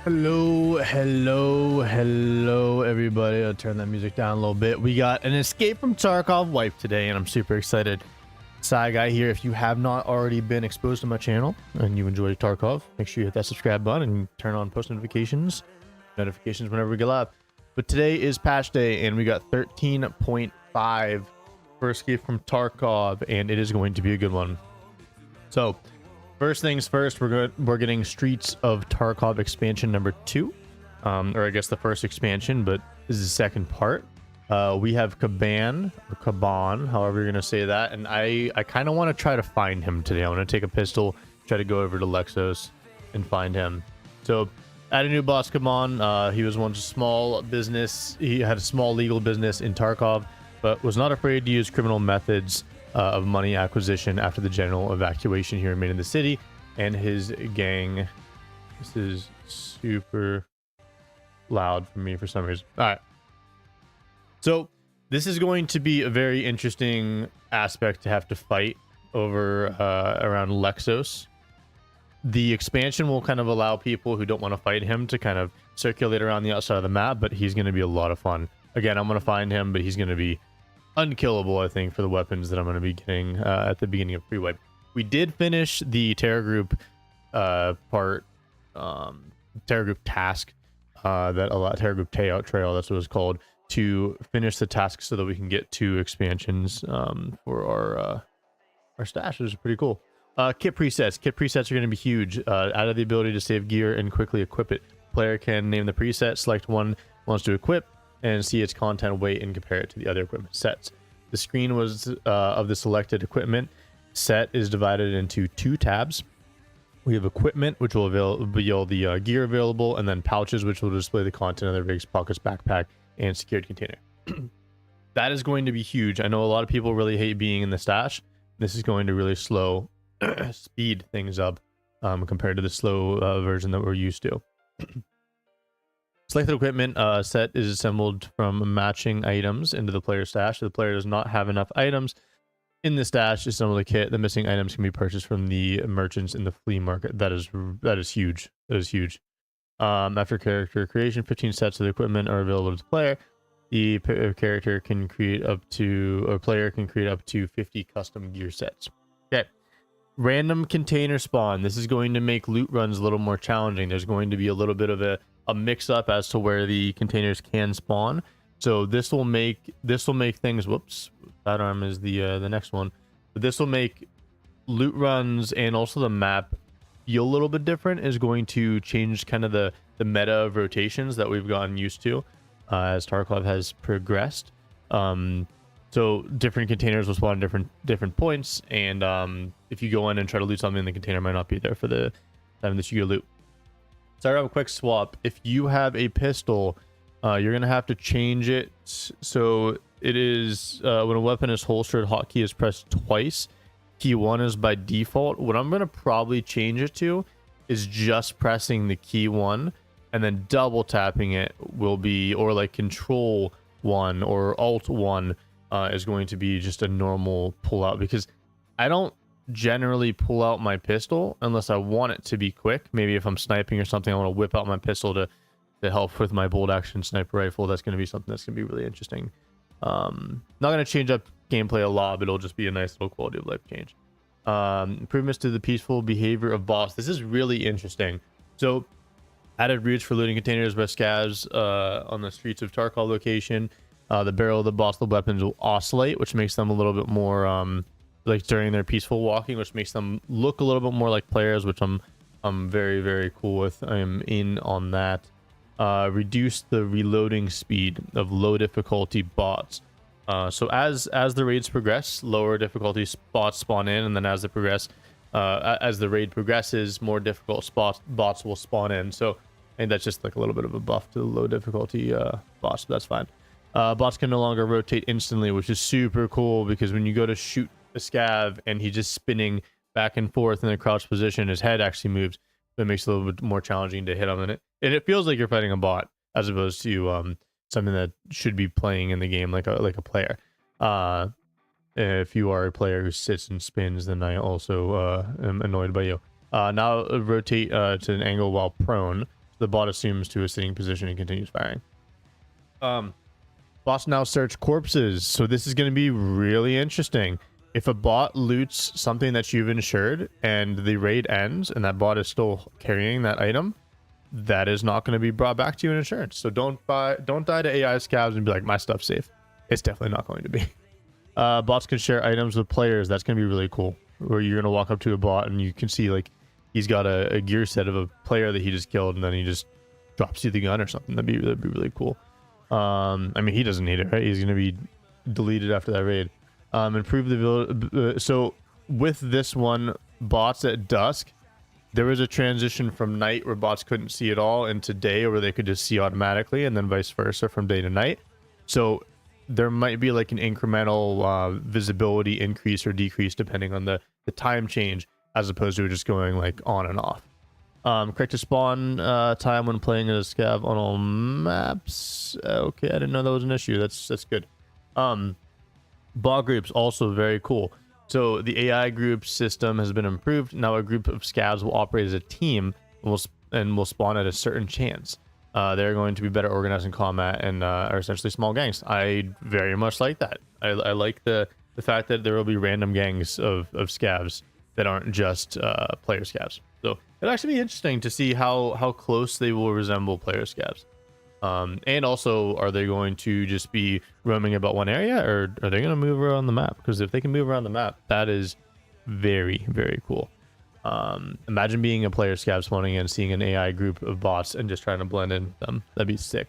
Hello, everybody. I'll turn that music down a little bit. We got an Escape from Tarkov wipe today, and I'm super excited. Side guy here. If you have not already been exposed to my channel and you enjoy Tarkov, make sure you hit that subscribe button and turn on post notifications whenever we get live. But today is patch day, and we got 13.5 for Escape from Tarkov, and it is going to be a good one. So first things first, we're getting Streets of Tarkov expansion number 2, or I guess the first expansion, but this is the second part. We have KABAN, or KABAN, however you're gonna say that, and I kind of want to try to find him today. I want to take a pistol, try to go over to Lexos and find him. So add a new boss, KABAN. He was once a small business. He had a small legal business in Tarkov, but was not afraid to use criminal methods of money acquisition after the general evacuation he remained in the city and his gang. This is super loud for me for some reason. All right, so this is going to be a very interesting aspect to have to fight over around Lexos. The expansion will kind of allow people who don't want to fight him to kind of circulate around the outside of the map, but he's going to be a lot of fun. Again, I'm going to find him, but he's going to be unkillable, I think, for the weapons that I'm going to be getting at the beginning of pre-wipe. We did finish the Terror Group Terror Group task, Terror Group Trail, that's what it's called, to finish the task so that we can get 2 expansions for our stash, which is pretty cool. Kit presets are going to be huge. Added the ability to save gear and quickly equip it. Player can name the preset, select one wants to equip, and see its content weight and compare it to the other equipment sets. The screen was of the selected equipment set is divided into 2 tabs. We have equipment, which will reveal the gear available, and then pouches, which will display the content of the rig's pockets, backpack, and secured container. That is going to be huge. I know a lot of people really hate being in the stash. This is going to really slow speed things up compared to the slow version that we're used to. Selected equipment set is assembled from matching items into the player's stash. If the player does not have enough items in the stash to assemble the kit, the missing items can be purchased from the merchants in the flea market. That is huge. That is huge. After character creation, 15 sets of the equipment are available to the player. The character can create up to, or player can create up to 50 custom gear sets. Okay. Random container spawn. This is going to make loot runs a little more challenging. There's going to be a little bit of a mix up as to where the containers can spawn. So this will make things, whoops, that arm is the next one, but this will make loot runs and also the map feel a little bit different. Is going to change kind of the meta of rotations that we've gotten used to as Tarkov has progressed. So different containers will spawn different points, and if you go in and try to loot something, the container might not be there for the time that you go loot. So I have a quick swap. If you have a pistol, you're gonna have to change it so it is when a weapon is holstered, hotkey is pressed twice. Key 1 is by default. What I'm gonna probably change it to is just pressing the key 1 and then double tapping it will be, or like control 1 or alt 1 is going to be just a normal pull out, because I don't generally pull out my pistol unless I want it to be quick. Maybe if I'm sniping or something, I want to whip out my pistol to help with my bolt action sniper rifle. That's going to be something that's going to be really interesting. Not going to change up gameplay a lot, but it'll just be a nice little quality of life change. Improvements to the peaceful behavior of boss. This is really interesting. So added routes for looting containers by scavs on the Streets of Tarkov location. The barrel of the boss weapons will oscillate, which makes them a little bit more like during their peaceful walking, which makes them look a little bit more like players, which I'm very, very cool with. I am in on that. Reduce the reloading speed of low difficulty bots. So as the raids progress, lower difficulty bots spawn in, and then as the raid progresses, more difficult bots will spawn in. So and that's just like a little bit of a buff to the low difficulty bots, but that's fine. Bots can no longer rotate instantly, which is super cool, because when you go to shoot a scav and he's just spinning back and forth in a crouched position, his head actually moves. That makes it a little bit more challenging to hit him in it, and it feels like you're fighting a bot as opposed to something that should be playing in the game like a player. If you are a player who sits and spins, then I also am annoyed by you. Now rotate to an angle while prone. The bot assumes to a sitting position and continues firing. Bots now search corpses. So this is going to be really interesting. If a bot loots something that you've insured and the raid ends and that bot is still carrying that item, that is not going to be brought back to you in insurance. So don't die to AI scavs and be like, my stuff's safe. It's definitely not going to be. Bots can share items with players. That's going to be really cool. Where you're going to walk up to a bot and you can see like he's got a gear set of a player that he just killed, and then he just drops you the gun or something. That'd be really cool. I mean, he doesn't need it, right? He's going to be deleted after that raid. Improve the so with this one, bots at dusk, there was a transition from night where bots couldn't see at all into day where they could just see automatically, and then vice versa from day to night. So there might be like an incremental visibility increase or decrease depending on the time change, as opposed to just going like on and off. Correct to spawn time when playing as a scav on all maps. Okay, I didn't know that was an issue. That's good. Bot groups also very cool. So the AI group system has been improved. Now a group of scavs will operate as a team and will spawn at a certain chance. They're going to be better organized in combat and are essentially small gangs. I very much like that. I like the fact that there will be random gangs of scavs that aren't just player scavs. So it'll actually be interesting to see how close they will resemble player scavs. And also, are they going to just be roaming about one area, or are they going to move around the map? Because if they can move around the map, that is very, very cool. Imagine being a player scav spawning in, seeing an AI group of bots and just trying to blend in them. That'd be sick.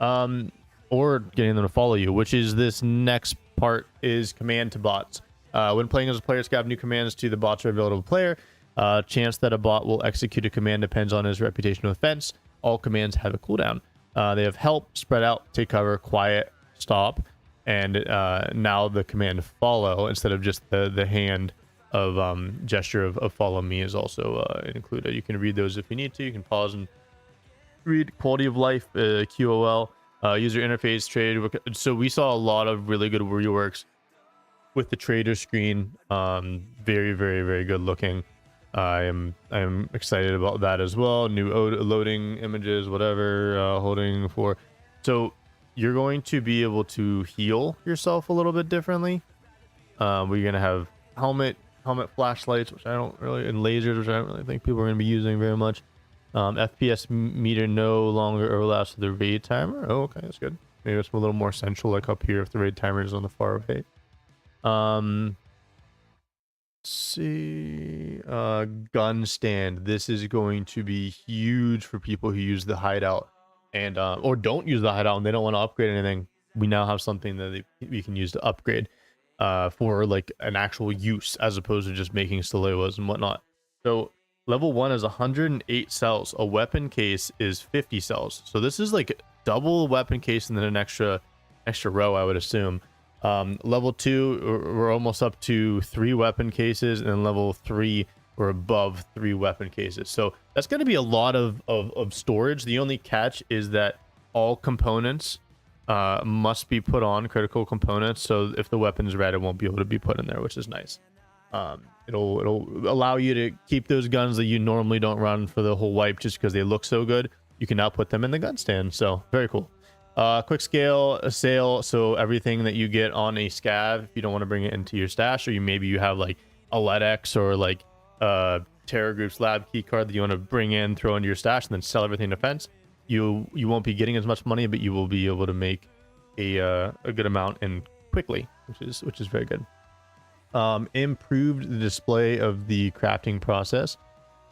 Or getting them to follow you, which is this next part, is command to bots. When playing as a player scav, new commands to the bots are available to the player. Chance that a bot will execute a command depends on his reputation of offense. All commands have a cooldown. They have help, spread out, take cover, quiet, stop, and now the command follow instead of just the hand of gesture of follow me is also included. You can read those if you need to. You can pause and read. Quality of life, QOL, user interface, trade. So we saw a lot of really good reworks with the trader screen. Very, very, very good looking. I am excited about that as well. New loading images, whatever, holding for. So you're going to be able to heal yourself a little bit differently. We're going to have helmet flashlights, which I don't really, and lasers, which I don't really think people are going to be using very much. FPS meter no longer overlaps with the raid timer. Oh, okay, that's good. Maybe it's a little more central, like up here if the raid timer is on the far right. See, gun stand. This is going to be huge for people who use the hideout and or don't use the hideout and they don't want to upgrade anything. We now have something that we can use to upgrade for like an actual use, as opposed to just making Stalewas and whatnot. So level 1 is 108 cells. A weapon case is 50 cells. So this is like double weapon case and then an extra row, I would assume. Level 2, we're almost up to 3 weapon cases, and then level 3, we're above 3 weapon cases. So that's going to be a lot of storage. The only catch is that all components must be put on, critical components. So if the weapon's red, it won't be able to be put in there, which is nice. It'll allow you to keep those guns that you normally don't run for the whole wipe just because they look so good. You can now put them in the gun stand. So very cool. Quick scale sale, so everything that you get on a scav, if you don't want to bring it into your stash, or maybe you have like a LEDX or like Terror Group's lab key card that you want to bring in, throw into your stash, and then sell everything to fence, you won't be getting as much money, but you will be able to make a good amount and quickly, which is very good. Improved the display of the crafting process.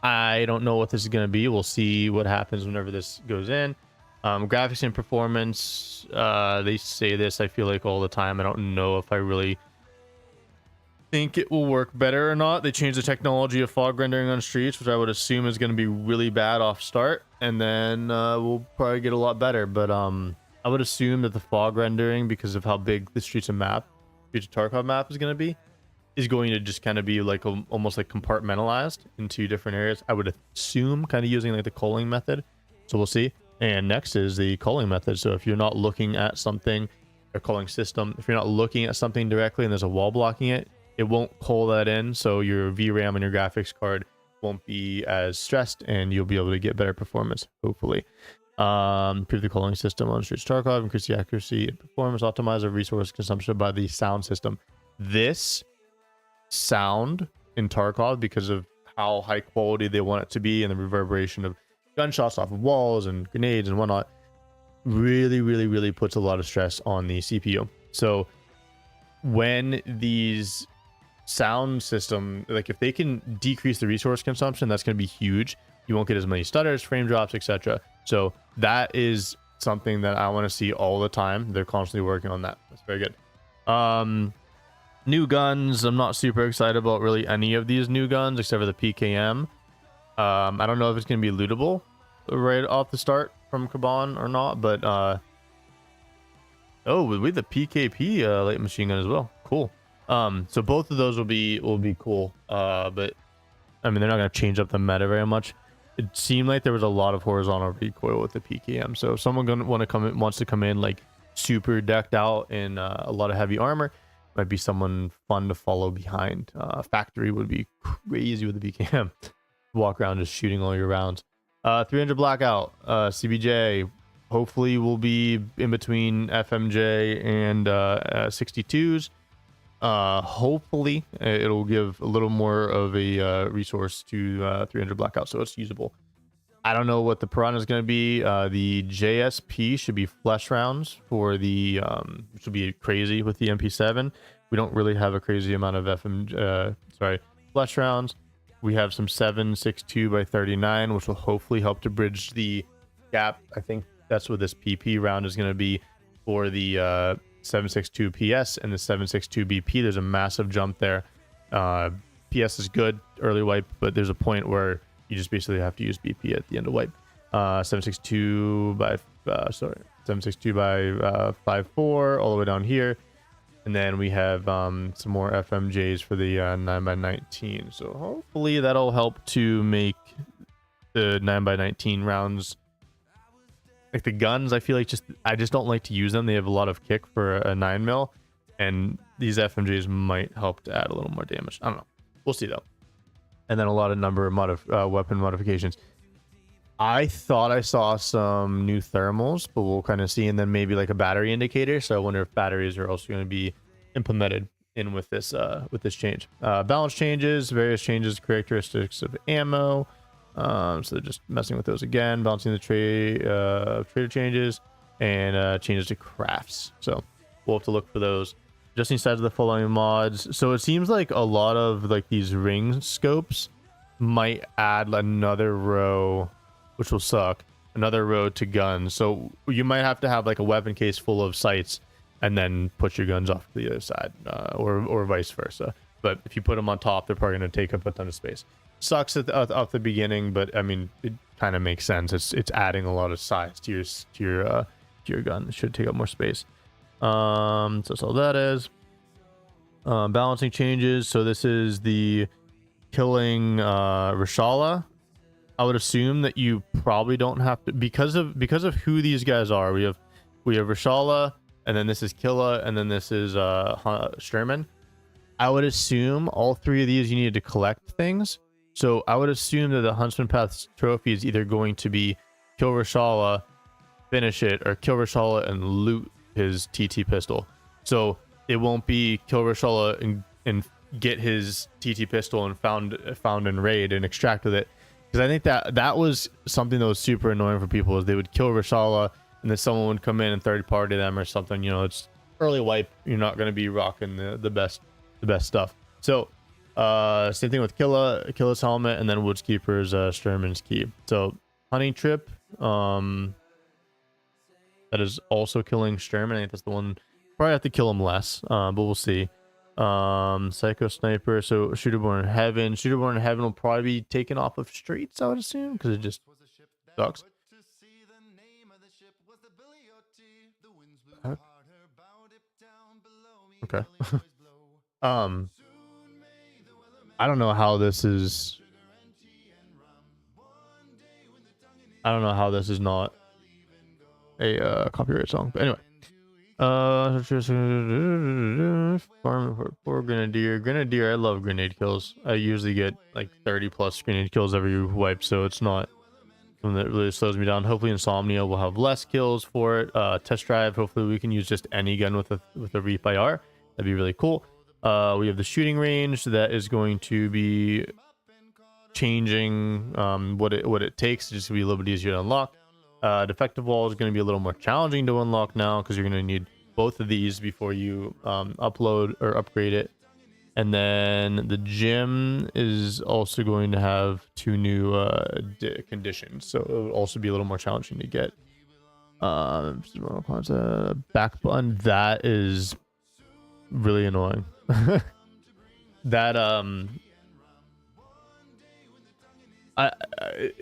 I don't know what this is going to be. We'll see what happens whenever this goes in. Graphics and performance, they say this, I feel like, all the time. I don't know if I really think it will work better or not. They changed the technology of fog rendering on streets, which I would assume is going to be really bad off start, and then we'll probably get a lot better. But I would assume that the fog rendering, because of how big the Streets of Tarkov map is going to be, is going to just kind of be like almost like compartmentalized into different areas. I would assume kind of using like the culling method. So we'll see. And next is the culling method. So if you're not looking at something, or culling system, if you're not looking at something directly and there's a wall blocking it, it won't cull that in. So your VRAM and your graphics card won't be as stressed, and you'll be able to get better performance, hopefully. Improve the calling system on Streets Tarkov, increase the accuracy and performance, optimize the resource consumption by the sound system. This sound in Tarkov, because of how high quality they want it to be and the reverberation of gunshots off of walls and grenades and whatnot, really puts a lot of stress on the CPU. So when these sound system, like if they can decrease the resource consumption, that's going to be huge. You won't get as many stutters, frame drops, etc. So that is something that I want to see all the time. They're constantly working on that. That's very good. New guns, I'm not super excited about really any of these new guns except for the PKM. I don't know if it's going to be lootable right off the start from KABAN or not, but oh, with the PKP light machine gun as well. Cool. So both of those will be cool. But I mean, they're not going to change up the meta very much. It seemed like there was a lot of horizontal recoil with the PKM. So if someone wants to come in like super decked out in a lot of heavy armor, might be someone fun to follow behind. Factory would be crazy with the PKM. Walk around just shooting all your rounds. 300 blackout. CBJ hopefully will be in between FMJ and 62s. Hopefully it'll give a little more of a resource to 300 blackout, so it's usable. I don't know what the piranha is going to be. The JSP should be flesh rounds for the which will be crazy with the MP7. We don't really have a crazy amount of flesh rounds. We have some 7.62 by 39, which will hopefully help to bridge the gap. I think that's what this PP round is going to be for the 7.62 PS and the 7.62 BP. There's a massive jump there. PS is good early wipe, but there's a point where you just basically have to use BP at the end of wipe. 7.62 by 5.4 all the way down here, and then we have some more FMJs for the 9x19. So hopefully that'll help to make the 9x19 rounds. Like the guns, I feel like I just don't like to use them. They have a lot of kick for a 9mm, and these FMJs might help to add a little more damage. I don't know. We'll see though. And then a lot of number of weapon modifications. I thought I saw some new thermals, but we'll kind of see. And then maybe like a battery indicator. So I wonder if batteries are also going to be implemented in with this change. Balance changes, various changes, characteristics of ammo. So they're just messing with those again, balancing the trader changes and changes to crafts. So we'll have to look for those. Adjusting size of the following mods. So it seems like a lot of like these ring scopes might add another row, which will suck, another row to guns. So you might have to have like a weapon case full of sights and then put your guns off to the other side, or vice versa. But if you put them on top, they're probably going to take up a ton of space. Sucks at the beginning, but I mean, it kind of makes sense. It's adding a lot of size to your gun. It should take up more space. So that's all that is. Balancing changes. So this is the killing Reshala. I would assume that you probably don't have to, because of who these guys are. We have Reshala, and then this is Killa, and then this is Sturman. I would assume all three of these you need to collect things. So I would assume that the Huntsman Path trophy is either going to be kill Reshala, finish it, or kill Reshala and loot his TT pistol. So it won't be kill Reshala and get his TT pistol and found in raid and extract with it. Because I think that was something that was super annoying for people, is they would kill Reshala and then someone would come in and third party them or something. You know, it's early wipe. You're not going to be rocking the best stuff. So same thing with Killa's helmet, and then Woodskeeper's Sturman's key. So hunting trip, that is also killing Sturman. I think that's the one. Probably have to kill him less, but we'll see. Psycho Sniper. So Shooterborn in Heaven. Shooterborn in Heaven will probably be taken off of streets, I would assume, because it just sucks. Okay. I don't know how this is. I don't know how this is not a copyright song, but anyway. Farm for poor grenadier. Grenadier, I love grenade kills. I usually get like 30 plus grenade kills every wipe, so it's not something that really slows me down. Hopefully Insomnia will have less kills for it. Test drive, hopefully we can use just any gun with a Reap IR. That'd be really cool. We have the shooting range that is going to be changing what it takes. It's just gonna be a little bit easier to unlock. Defective wall is going to be a little more challenging to unlock now because you're going to need both of these before you upload or upgrade it. And then the gym is also going to have 2 new conditions, so it will also be a little more challenging to get. Back button, that is really annoying. That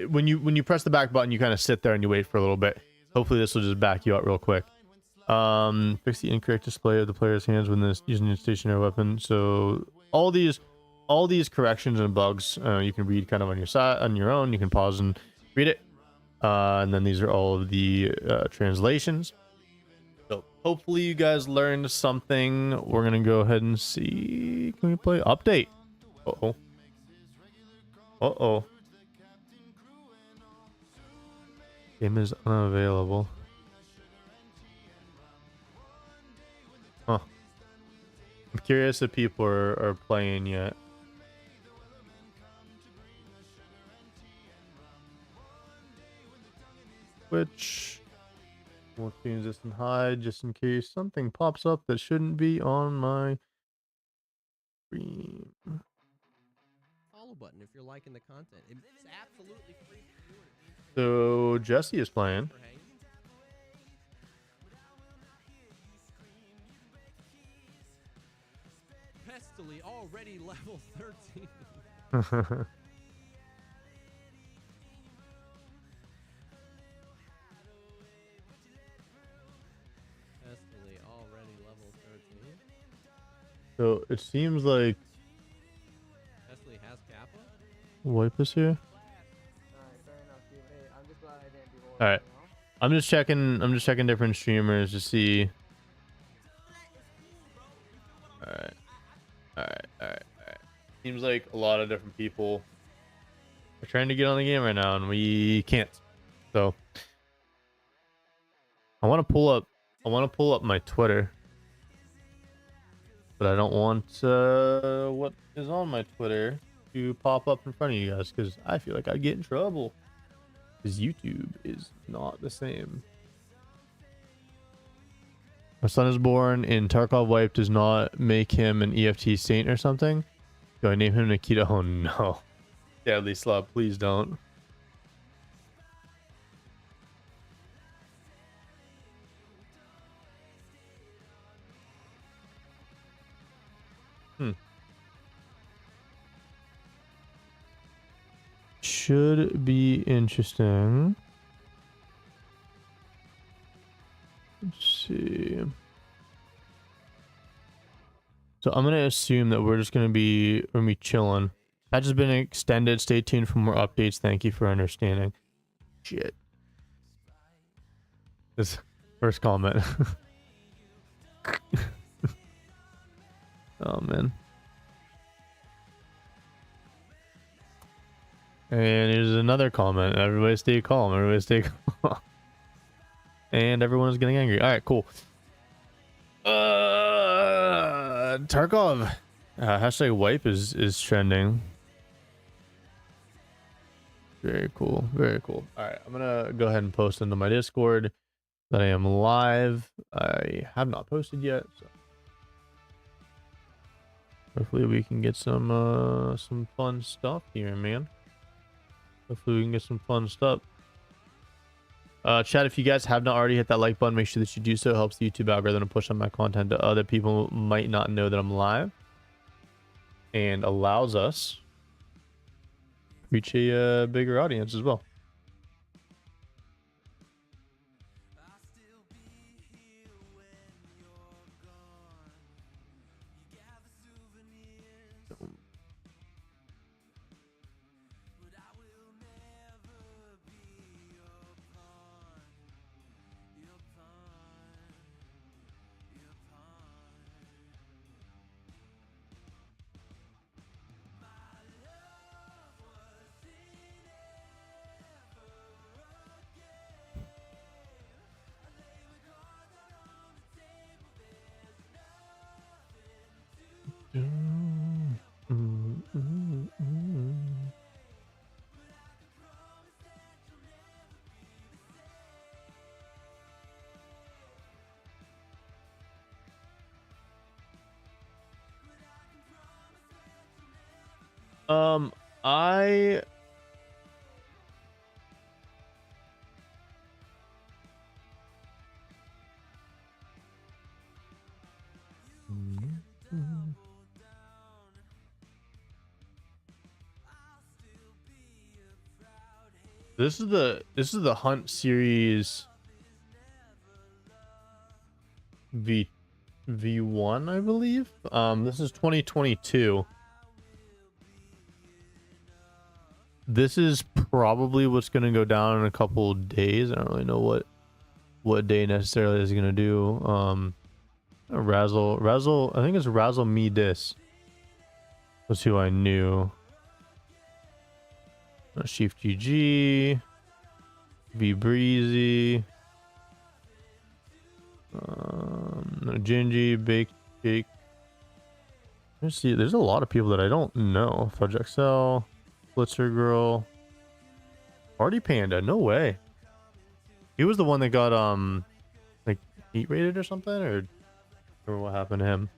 when you press the back button, you kind of sit there and you wait for a little bit. Hopefully this will just back you out real quick. Fix the incorrect display of the player's hands when using a stationary weapon. So all these corrections and bugs you can read kind of on your side on your own. You can pause and read it. And then these are all of the translations. So hopefully you guys learned something. We're gonna go ahead and see. Can we play update? Uh-oh. Game is unavailable. Huh. I'm curious if people are playing yet. Which won't change this and hide just in case something pops up that shouldn't be on my screen. Follow button if you're liking the content. It's absolutely free. So Jesse is playing. Pestily already level 13. Pestily already level 13. So it seems like Pestily has Kappa. Wipe is here. All right, I'm just checking different streamers to see. All right. Seems like a lot of different people are trying to get on the game right now, and we can't. So I want to pull up my Twitter, but I don't want what is on my Twitter to pop up in front of you guys because I feel like I'd get in trouble. Because YouTube is not the same. My son is born in Tarkov wipe does not make him an EFT saint or something. Do I name him Nikita? Oh no. Deadly Slub, please don't. Should be interesting. Let's see. So I'm gonna assume that we're just gonna be chilling. That has been extended. Stay tuned for more updates. Thank you for understanding. Shit. This first comment. Oh man. And here's another comment. Everybody stay calm. Everybody stay calm. And everyone is getting angry. All right, cool. Tarkov. Hashtag wipe is trending. Very cool. Very cool. All right, I'm gonna go ahead and post into my Discord that I am live. I have not posted yet, so hopefully we can get some fun stuff here, man. Hopefully we can get some fun stuff. Chat, if you guys have not already hit that like button, make sure that you do so. It helps the YouTube algorithm to push on my content to other people who might not know that I'm live, and allows us to reach a bigger audience as well. I this is the Hunt series V1, I believe. This is 2022. This is probably what's going to go down in a couple days. I don't really know what day necessarily is going to do. Razzle, I think it's Razzle Me Dis. That's who I knew. Chief GG, V Breezy, Gingy, Bake Jake. Let's see, there's a lot of people that I don't know. Fudge XL, Blitzer Girl, Party Panda, no way. He was the one that got like heat rated or something, or what happened to him?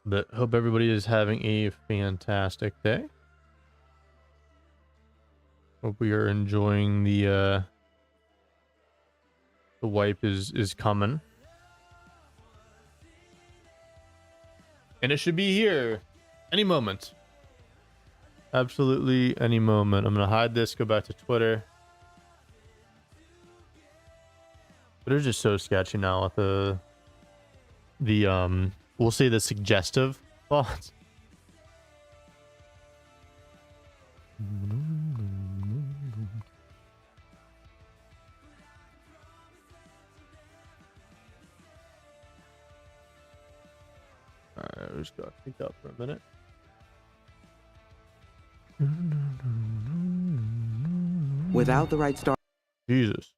But hope everybody is having a fantastic day. Hope we are enjoying the wipe is coming. And it should be here any moment. Absolutely any moment. I'm gonna hide this, go back to Twitter. Twitter's just so sketchy now with the we'll say the suggestive bots. Alright, we just got kicked out for a minute. Without the right start. Jesus.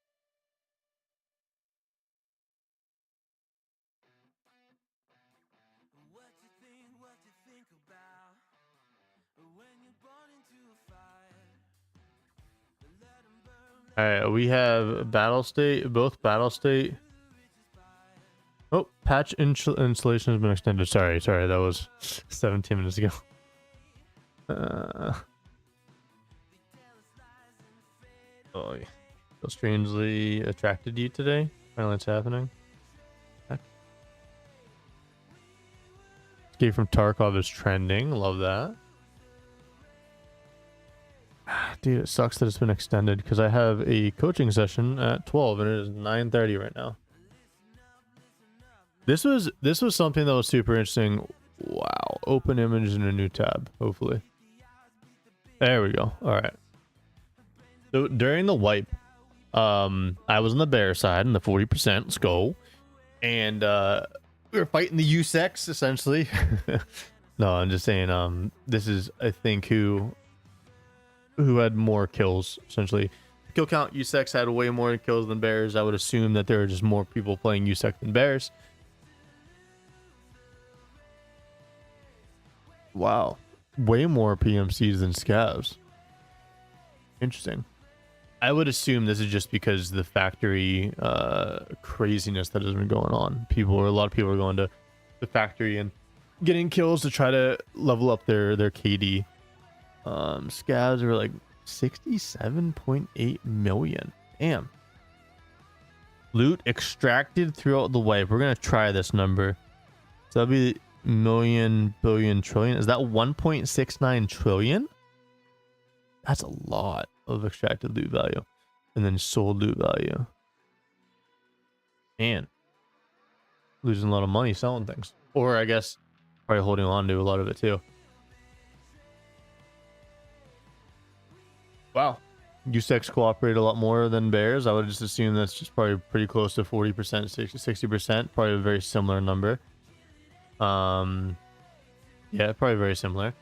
Alright, we have Battle State, both Battle State. Oh, patch installation has been extended. Sorry, that was 17 minutes ago. Oh, so strangely attracted you today. Finally, it's happening. Escape from Tarkov is trending. Love that. Dude, it sucks that it's been extended because I have a coaching session at 12 and it is 9:30 right now. This was something that was super interesting. Wow, open image in a new tab. Hopefully, there we go. All right. So during the wipe, I was on the bear side in the 40%. Let's go, and we were fighting the USEX essentially. No, I'm just saying. This is I think who had more kills essentially. Kill count, USEX had way more kills than bears. I would assume that there are just more people playing USEC than bears. Wow, way more PMCs than scavs. Interesting. I would assume this is just because the factory craziness that has been going on. A lot of people are going to the factory and getting kills to try to level up their KD. Scavs are like 67.8 million. Damn. Loot extracted throughout the wipe. We're gonna try this number. So that'd be million, billion, trillion. Is that 1.69 trillion? That's a lot of extracted loot value. And then sold loot value. And losing a lot of money selling things. Or I guess probably holding on to a lot of it too. Wow. USECs cooperate a lot more than bears. I would just assume that's just probably pretty close to 40%, 60%, probably a very similar number. Yeah, probably very similar.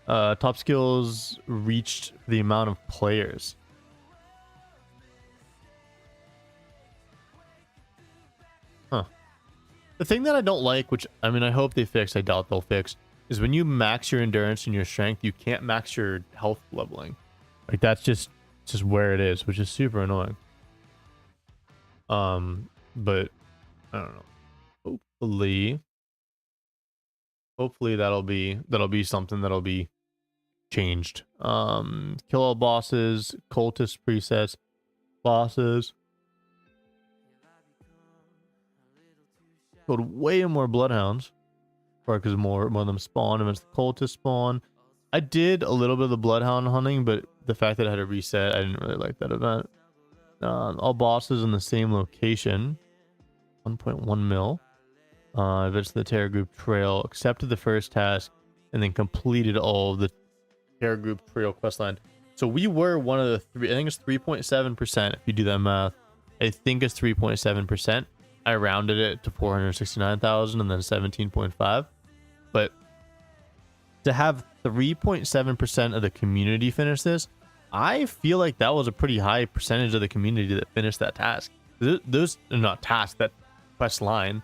Top skills reached the amount of players. Huh. The thing that I don't like, which I mean I hope they fix, I doubt they'll fix, is when you max your endurance and your strength, you can't max your health leveling. Like that's just where it is, which is super annoying. But I don't know. Hopefully that'll be something that'll be changed. Kill all bosses, cultist presets, bosses. Killed way more bloodhounds. Probably because more of them spawn and it's the cultist spawn. I did a little bit of the bloodhound hunting, but the fact that I had to reset, I didn't really like that event. All bosses in the same location. 1.1 mil. Visits the Terror Group Trail, accepted the first task, and then completed all of the Terror Group Trail questline. So we were one of the three, I think it's 3.7% if you do that math. I think it's 3.7%. I rounded it to 469,000 and then 17.5. But to have 3.7% of the community finish this, I feel like that was a pretty high percentage of the community that finished that task. Those are not tasks, that quest line.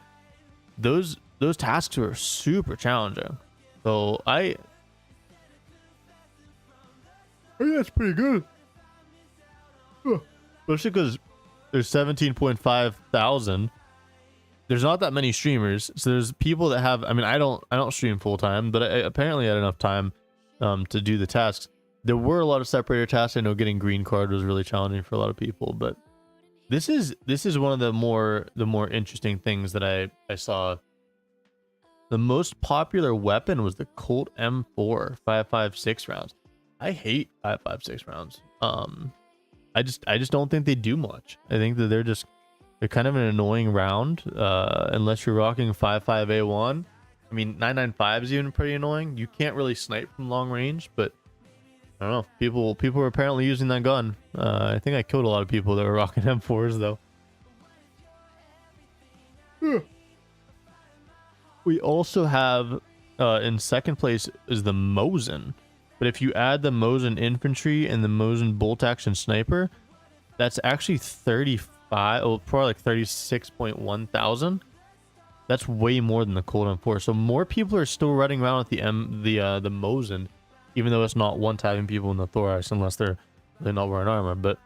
Those tasks were super challenging. So I think that's pretty good. Especially because there's 17.5 thousand. There's not that many streamers, so there's people that have. I mean, I don't stream full time, but I apparently had enough time to do the tasks. There were a lot of separator tasks. I know getting green card was really challenging for a lot of people, but this is one of the more interesting things that I saw. The most popular weapon was the Colt M4 5.56 rounds. I hate 5.56 rounds. I just don't think they do much. I think that they're kind of an annoying round, unless you're rocking 5.5A1. I mean, 9.95 is even pretty annoying. You can't really snipe from long range, but I don't know. People were apparently using that gun. I think I killed a lot of people that were rocking M4s though. We also have in second place is the Mosin. But if you add the Mosin infantry and the Mosin bolt action sniper, that's actually 35, oh, probably like 36.1 thousand. That's way more than the Colt M4. So more people are still running around with the Mosin, even though it's not one tapping people in the thorax unless they're not wearing armor. But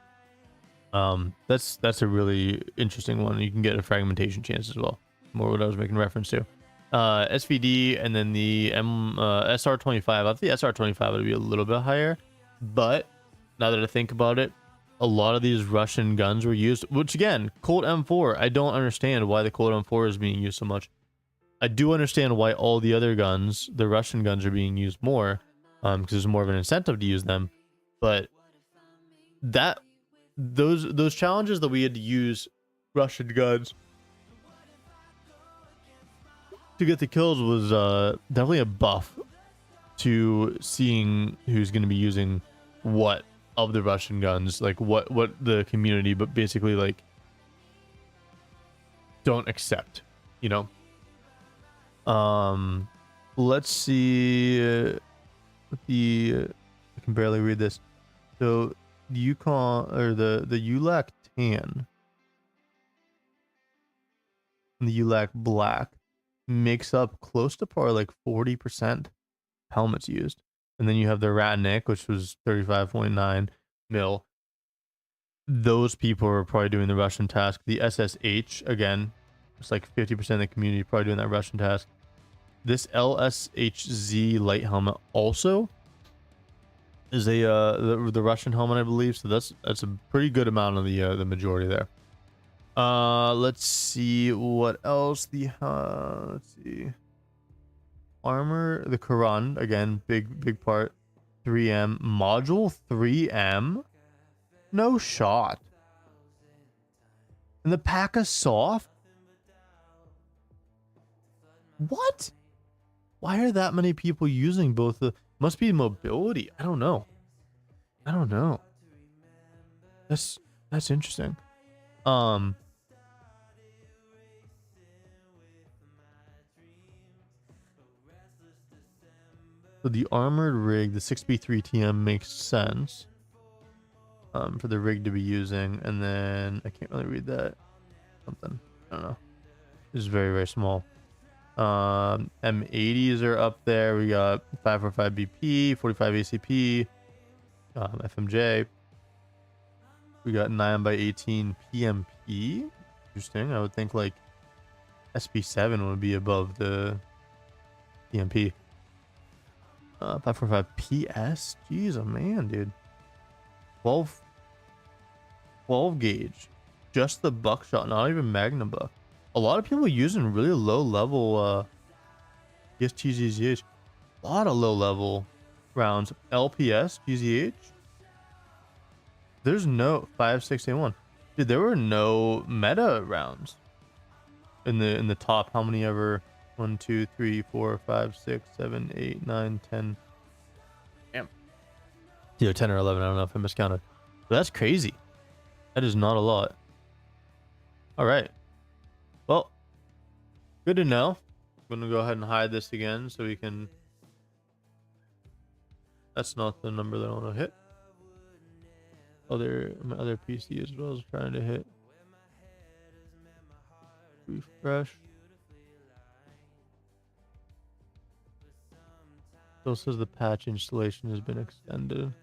that's a really interesting one. You can get a fragmentation chance as well. More what I was making reference to. SVD and then the SR25. I thought the SR25 would be a little bit higher, but now that I think about it, a lot of these Russian guns were used, which again, Colt M4, I don't understand why the Colt M4 is being used so much. I do understand why all the other guns, the Russian guns, are being used more, because there's more of an incentive to use them. But that those challenges that we had to use Russian guns to get the kills was definitely a buff to seeing who's going to be using what of the Russian guns, like what the community, but basically like don't accept, you know. Let's see. I can barely read this. So the Yukon or the ULAC tan and the ULAC black makes up close to par like 40% helmets used. And then you have the Ratnik, which was 35.9 mil. Those people are probably doing the Russian task. The SSH, again, it's like 50% of the community probably doing that Russian task. This LSHZ light helmet also is a the Russian helmet, I believe. So that's a pretty good amount of the majority there. Let's see what else. Let's see. Armor, the Quran, again, big part. 3M module, 3M. No shot. And the pack of soft. What? Why are that many people using both the? Must be mobility. I don't know. That's interesting. So the armored rig, the 6B3 TM makes sense. For the rig to be using, and then I can't really read that. Something, I don't know. This is very, very small. M80s are up there. We got 545 BP, 45 ACP, FMJ. We got 9x18 PMP. Interesting. I would think like SP7 would be above the PMP. 545 PS. Jeez, oh man, dude. 12 gauge. Just the buckshot, not even Magnum buck. A lot of people using really low level GST-GZH. A lot of low level rounds. LPS, GZH. There's no 5.61. Dude, there were no meta rounds in the top. How many ever? 1, 2, 3, 4, 5, 6, 7, 8, 9, 10. Damn. Either 10 or 11. I don't know if I miscounted. But that's crazy. That is not a lot. All right. Well, good to know. I'm gonna go ahead and hide this again so we can. That's not the number that I want to hit. My other PC as well is trying to hit. Refresh. Still says the patch installation has been extended.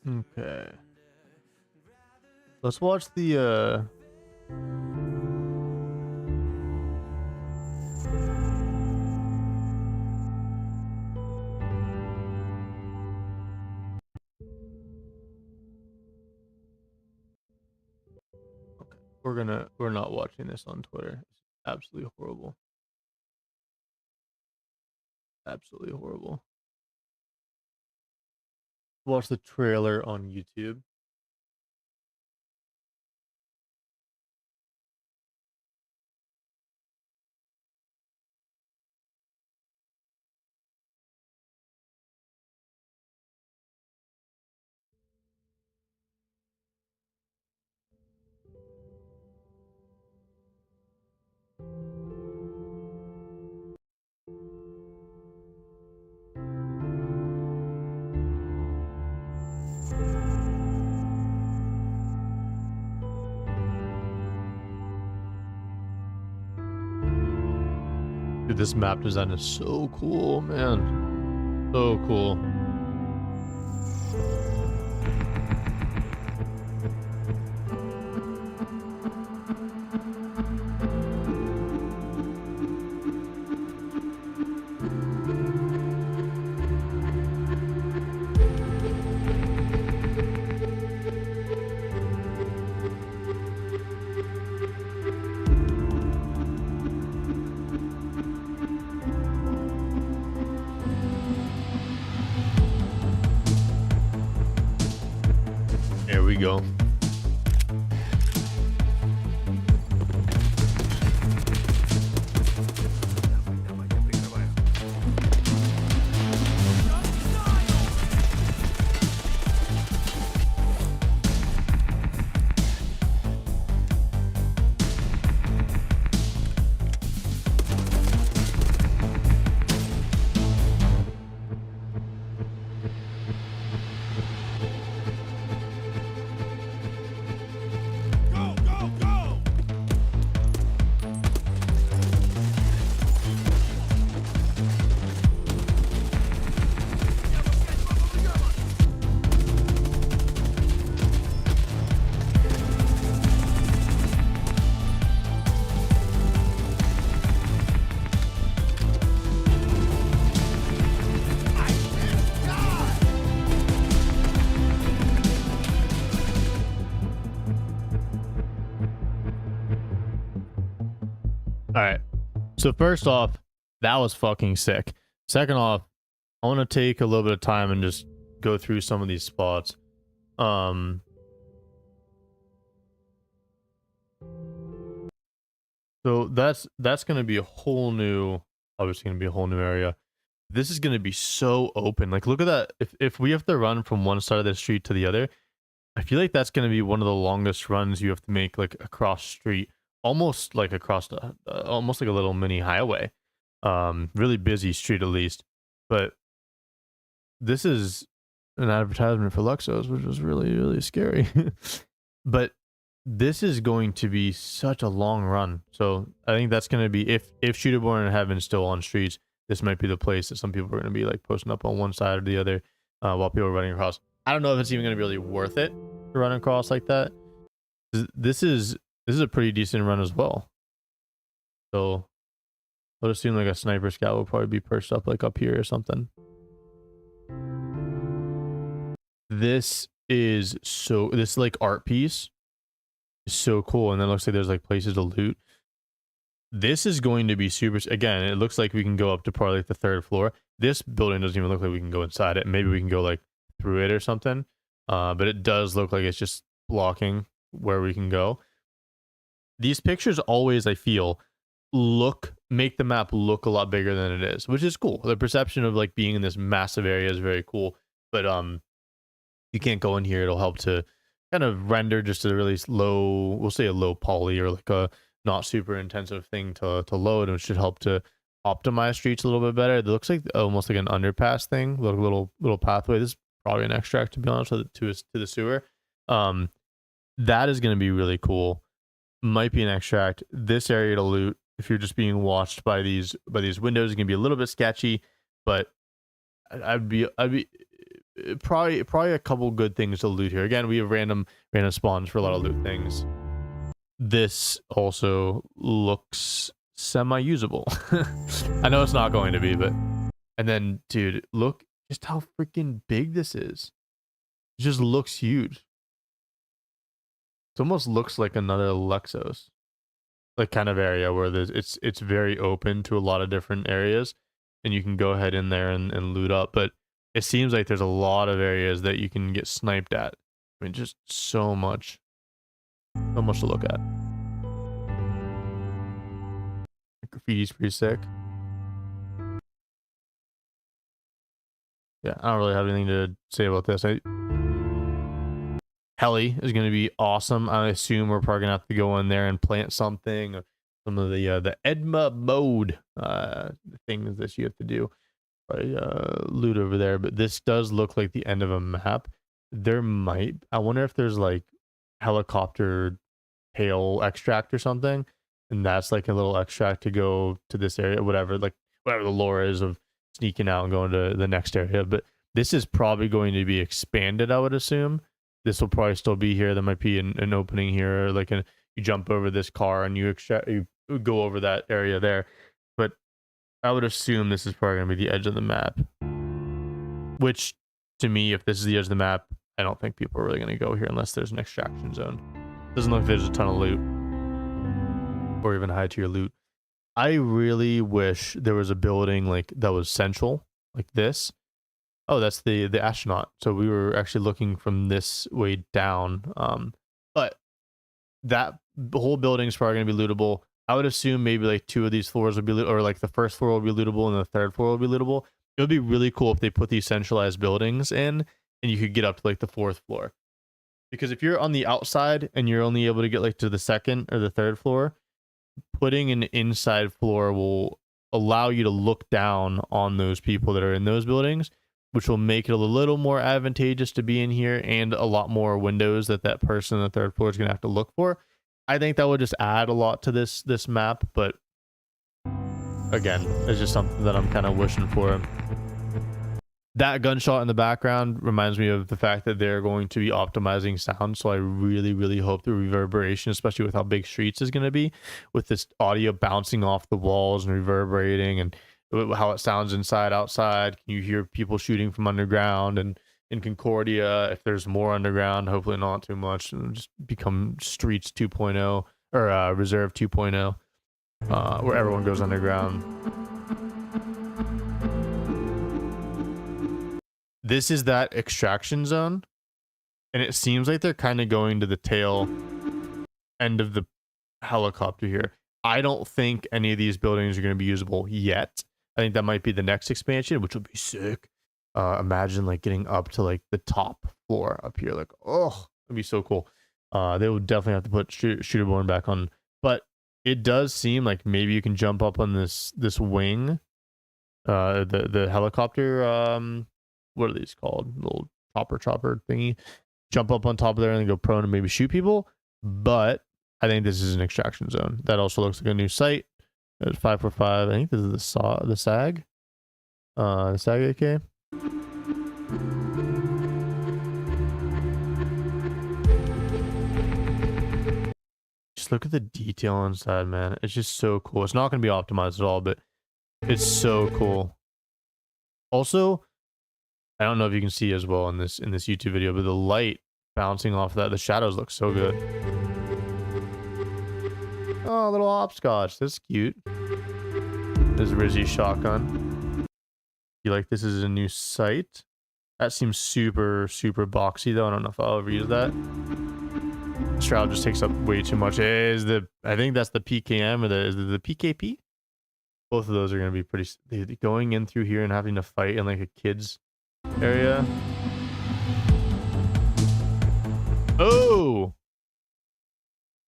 Okay. Let's watch the we're not watching this on Twitter. It's absolutely horrible. Absolutely horrible. Watch the trailer on YouTube. Dude, this map design is so cool, man. So cool. There we go. All right. So first off, that was fucking sick. Second off, I want to take a little bit of time and just go through some of these spots. So that's going to be a whole new, obviously going to be a whole new area. This is going to be so open. Like, look at that. If we have to run from one side of the street to the other, I feel like that's going to be one of the longest runs you have to make, like across street, almost like across the, almost like a little mini highway. Really busy street at least. But this is an advertisement for Luxos, which was really, really scary. But this is going to be such a long run. So I think that's going to be, if Shooterborn and Heaven still on streets, this might be the place that some people are going to be like posting up on one side or the other while people are running across. I don't know if it's even going to be really worth it to run across like that. This is a pretty decent run as well. So I would assume like a sniper scout will probably be perched up like up here or something. This like art piece is so cool, and then it looks like there's like places to loot. This is going to be super. Again, it looks like we can go up to probably like the 3rd floor. This building doesn't even look like we can go inside it. Maybe we can go like through it or something. But it does look like it's just blocking where we can go. These pictures always, I feel, make the map look a lot bigger than it is, which is cool. The perception of like being in this massive area is very cool. But you can't go in here. It'll help to kind of render just a really low, we'll say a low poly or like a not super intensive thing to load, and it should help to optimize streets a little bit better. It looks like almost like an underpass thing, little pathway. This is probably an extract, to be honest, to the sewer. That is going to be really cool. Might be an extract. This area to loot, if you're just being watched by these windows, is going to be a little bit sketchy, but I'd be probably a couple good things to loot here. Again, we have random spawns for a lot of loot things. This also looks semi-usable. I know it's not going to be, but... And then, dude, look just how freaking big this is. It just looks huge. It almost looks like another Luxos, like kind of area where it's very open to a lot of different areas, and you can go ahead in there and loot up. But it seems like there's a lot of areas that you can get sniped at. I mean, just so much to look at. Graffiti's pretty sick. Yeah, I don't really have anything to say about this. Heli is going to be awesome. I assume we're probably going to have to go in there and plant something. Some of the Edma mode things that you have to do. Probably loot over there. But this does look like the end of a map. I wonder if there's like helicopter tail extract or something. And that's like a little extract to go to this area, whatever the lore is of sneaking out and going to the next area. But this is probably going to be expanded, I would assume. This will probably still be here. There might be an opening here, like you jump over this car and you go over that area there. But I would assume this is probably going to be the edge of the map. Which, to me, if this is the edge of the map, I don't think people are really going to go here unless there's an extraction zone. Doesn't look like there's a ton of loot. Or even high tier loot. I really wish there was a building like that was central, like this. Oh, that's the astronaut. So we were actually looking from this way down. But that whole building is probably going to be lootable. I would assume maybe like 2 of these floors would be or like the first floor will be lootable and the 3rd floor will be lootable. It would be really cool if they put these centralized buildings in and you could get up to like the 4th floor. Because if you're on the outside and you're only able to get like to the 2nd or the 3rd floor, putting an inside floor will allow you to look down on those people that are in those buildings, which will make it a little more advantageous to be in here and a lot more windows that person on the 3rd floor is going to have to look for. I think that would just add a lot to this map, but again, it's just something that I'm kind of wishing for. That gunshot in the background reminds me of the fact that they're going to be optimizing sound. So I really, really hope the reverberation, especially with how big Streets is going to be, with this audio bouncing off the walls and reverberating and how it sounds inside, outside. Can you hear people shooting from underground? And in Concordia, if there's more underground, hopefully not too much, and just become Streets 2.0 or Reserve 2.0, where everyone goes underground. This is that extraction zone, and it seems like they're kind of going to the tail end of the helicopter here. I don't think any of these buildings are going to be usable yet. I think that might be the next expansion, which would be sick. Imagine like getting up to like the top floor up here. Like, oh, it'd be so cool. They would definitely have to put shooterborn back on, but it does seem like maybe you can jump up on this wing, the helicopter. What are these called? Little chopper thingy. Jump up on top of there and then go prone and maybe shoot people. But I think this is an extraction zone. That also looks like a new site. There's 545. I think this is the SAG. The SAG AK. Just look at the detail inside, man. It's just so cool. It's not going to be optimized at all, but it's so cool. Also, I don't know if you can see as well in this YouTube video, but the light bouncing off that, the shadows look so good. Oh, little hopscotch. That's cute. There's Rizzy's shotgun. You like this is a new site? That seems super boxy though. I don't know if I'll ever use that. Shroud just takes up way too much. I think that's the PKM or is it the PKP? Both of those are going to be pretty... Going in through here and having to fight in like a kid's area. Oh!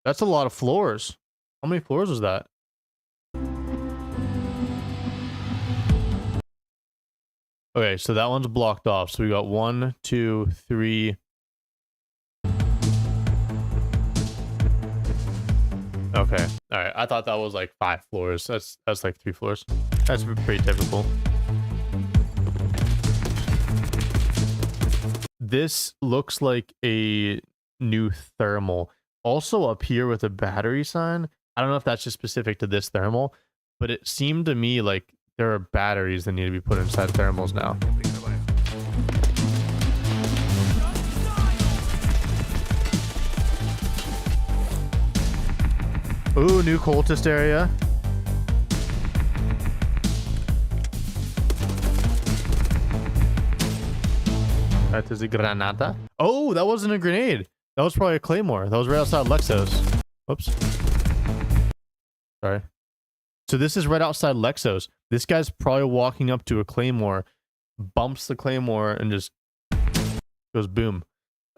That's a lot of floors. How many floors was that? Okay, so that one's blocked off. So we got 1, 2, 3... Okay. All right. I thought that was like 5 floors. That's like 3 floors. That's pretty typical. This looks like a new thermal. Also up here with a battery sign. I don't know if that's just specific to this thermal, but it seemed to me like there are batteries that need to be put inside thermals now. Ooh, new cultist area. That is a granada. Oh, that wasn't a grenade. That was probably a claymore. That was right outside Lexos. Whoops. Sorry. So this is right outside Lexos. This guy's probably walking up to a claymore, bumps the claymore, and just goes boom.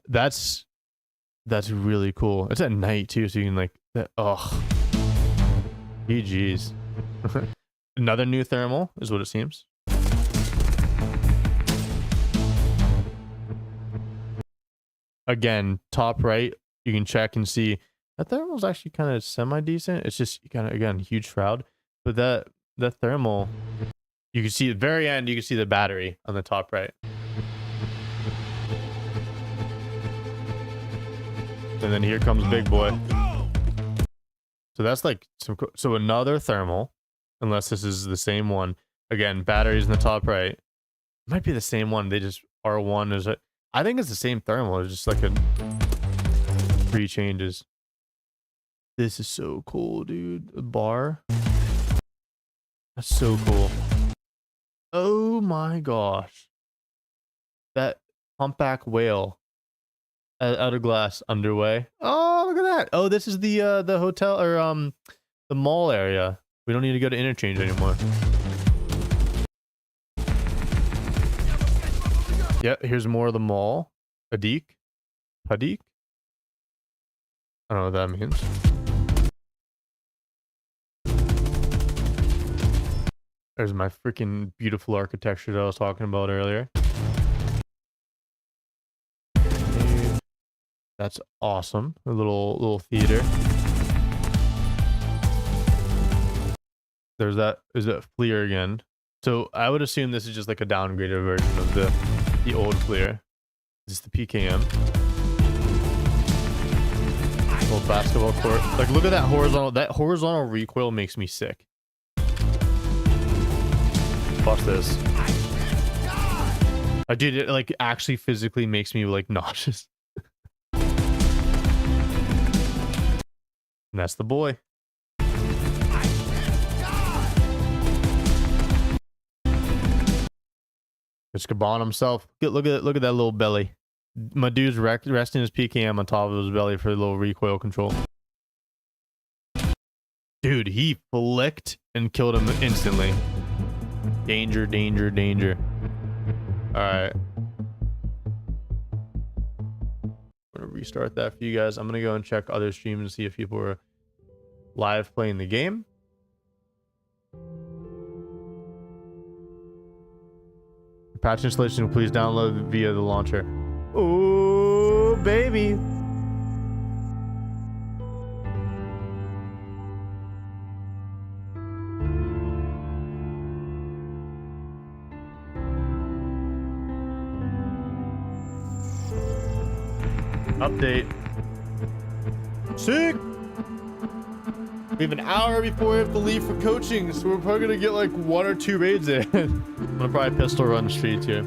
That's really cool. It's at night too, so you can like that. Oh, GG's. Another new thermal is what it seems. Again, top right, you can check and see that thermal is actually kind of semi decent. It's just kind of, again, huge shroud, but that thermal, you can see at the very end, you can see the battery on the top right. And then here comes big boy. So that's like so another thermal, unless this is the same one. Again, batteries in the top right. It might be the same one. They just R1 is it. I think it's the same thermal. It's just like a 3 changes. This is so cool, dude. A bar. That's so cool. Oh my gosh. That humpback whale. Out of glass underway. Oh, look at that. Oh, this is the hotel or the mall area. We don't need to go to interchange anymore. Yeah, here's more of the mall. Padik. I don't know what that means. There's my freaking beautiful architecture that I was talking about earlier. That's awesome. A little theater. There's that. Is that Fleer again? So I would assume this is just like a downgraded version of the old Fleer. This is the PKM. Little basketball court. Like, look at that horizontal. That horizontal recoil makes me sick. Watch this. I did it. Like, actually, physically makes me like nauseous. And that's the boy. It's KABAN himself. Look at that little belly. My dude's resting his PKM on top of his belly for a little recoil control. Dude, he flicked and killed him instantly. Danger, danger, danger. All right. I'm gonna restart that for you guys. I'm gonna go and check other streams and see if people are live playing the game. Patch installation, please download via the launcher. Oh, baby. Update. Sick. We have an hour before we have to leave for coaching, so we're probably gonna get like 1 or 2 raids in. I'm gonna probably pistol run streets here.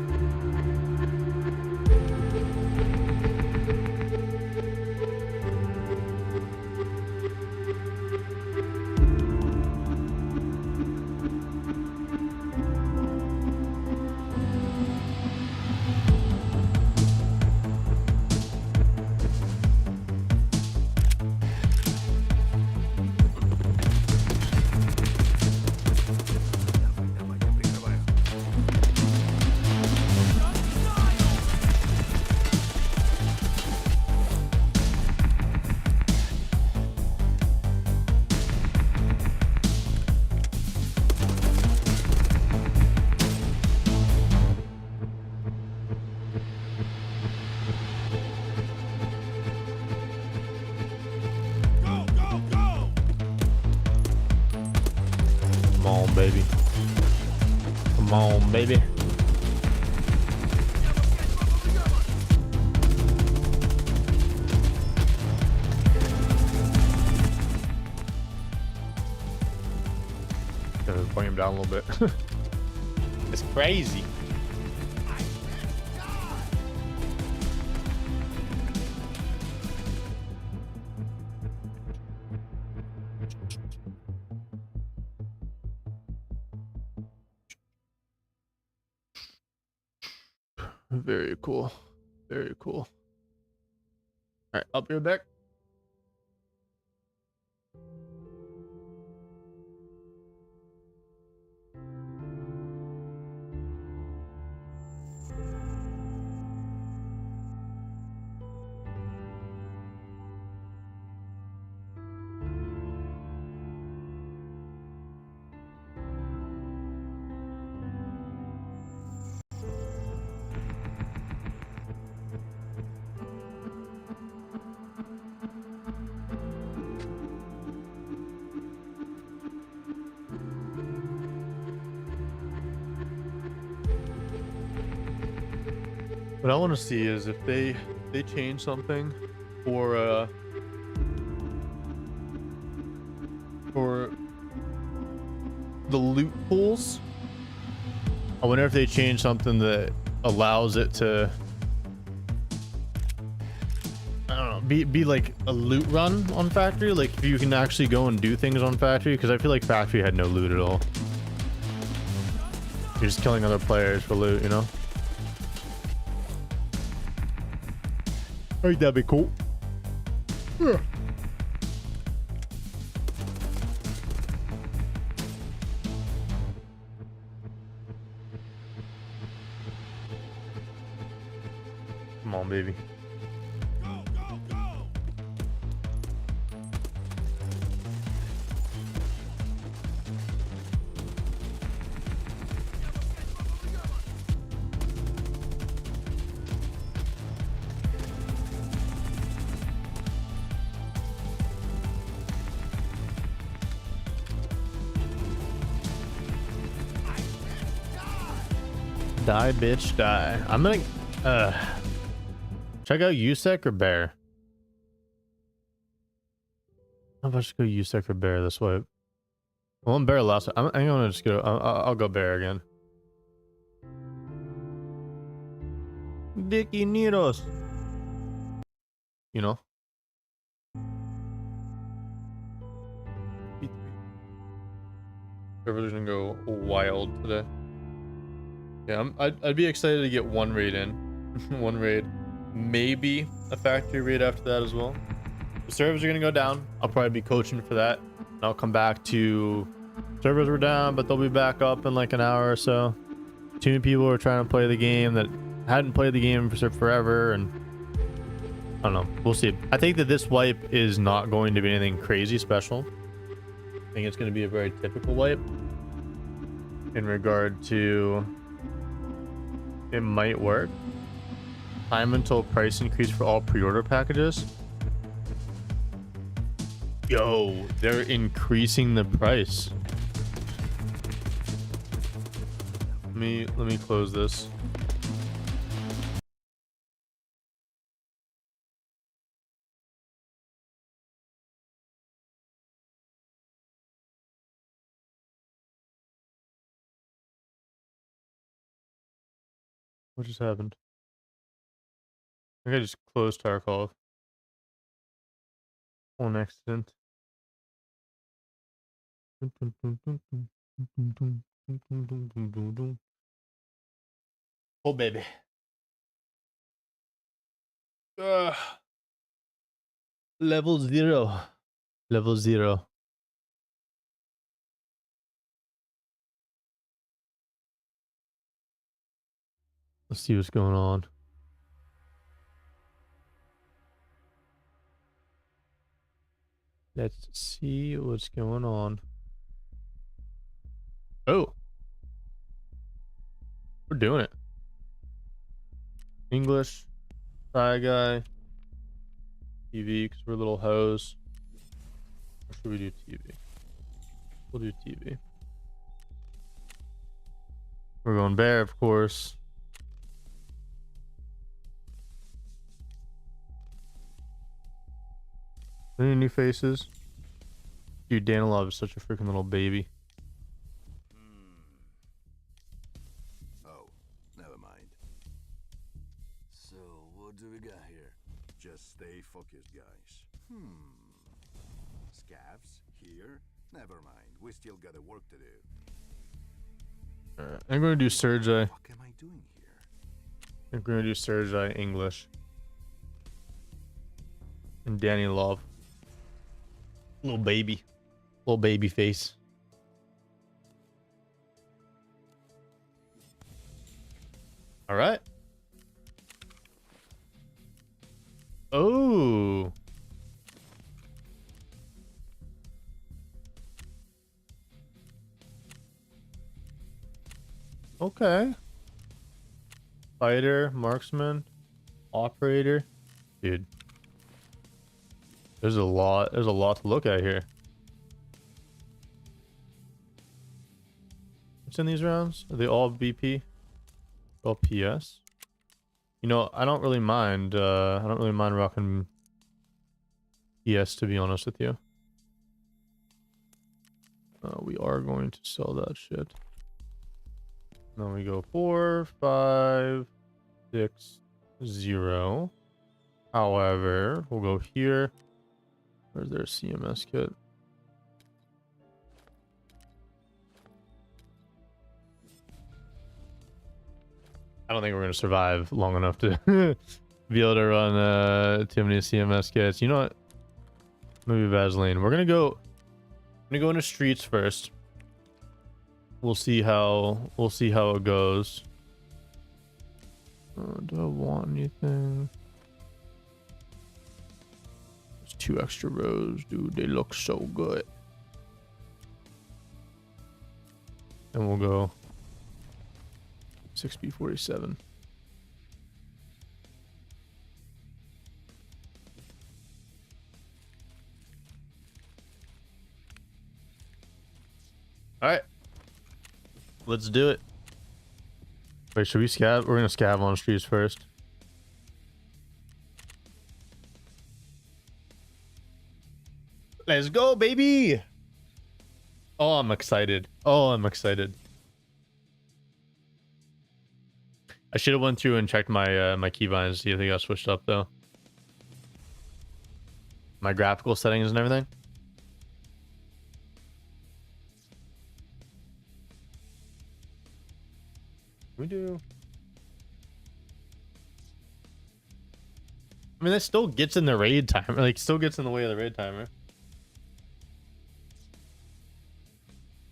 Come on, baby. Come on, baby. Gonna bring him down a little bit. It's crazy. Very cool. Very cool. All right, up your deck. What I want to see is if they change something for the loot pools. I wonder if they change something that allows it to, I don't know, be like a loot run on factory. Like if you can actually go and do things on factory, because I feel like factory had no loot at all. You're just killing other players for loot, you know? I think that'd be cool. Yeah. Come on, baby. Go, go, go! Die, bitch, die. I'm gonna check out USEC or Bear. How about I just go USEC or Bear this way? Well, I'm Bear last. I'm gonna just go. I'll go Bear again. Dicky Niros. You know. Server's gonna go wild today. Yeah, I'd be excited to get one raid in. One raid. Maybe a factory raid after that as well. The servers are going to go down. I'll probably be coaching for that. And I'll come back to... Servers were down, but they'll be back up in like an hour or so. Too many people are trying to play the game that hadn't played the game for forever, and I don't know. We'll see. I think that this wipe is not going to be anything crazy special. I think it's going to be a very typical wipe in regard to it might work. Time until price increase for all pre-order packages. Yo, they're increasing the price. Let me close this. What just happened? I think I just closed Tarkov. On accident. Oh baby. Level 0. Level 0. Let's see what's going on. Let's see what's going on. Oh. We're doing it. English. Thai guy. TV, because we're little hoes. Or should we do TV? We'll do TV. We're going bear, of course. Any new faces? Dude, Danilov is such a freaking little baby. Oh, never mind. So, what do we got here? Just stay focused, guys. Scavs? Here? Never mind. We still got a work to do. Alright, I'm going to do Sergei. What am I doing here? I'm going to do Sergei English. And Danny Love. Little baby. Little baby face. Alright. Oh. Okay. Fighter, marksman, operator. Dude. There's a lot to look at here. What's in these rounds? Are they all BP? All PS? You know, I don't really mind rocking PS, to be honest with you. We are going to sell that shit. Then we go 4, 5, 6, 0. However, we'll go here. Where's their CMS kit? I don't think we're gonna survive long enough to be able to run too many CMS kits. You know what? Maybe Vaseline. We're gonna go into streets first. We'll see how it goes. Do I want anything? There's 2 extra rows, dude. They look so good. And we'll go 6B47. All right. Let's do it. Wait, should we scav? We're gonna scav on streets first. Let's go, baby! Oh, I'm excited. Oh, I'm excited. I should have went through and checked my my keybinds to see if they got switched up though. My graphical settings and everything. We do. I mean, that still gets in the raid timer. Like, still gets in the way of the raid timer.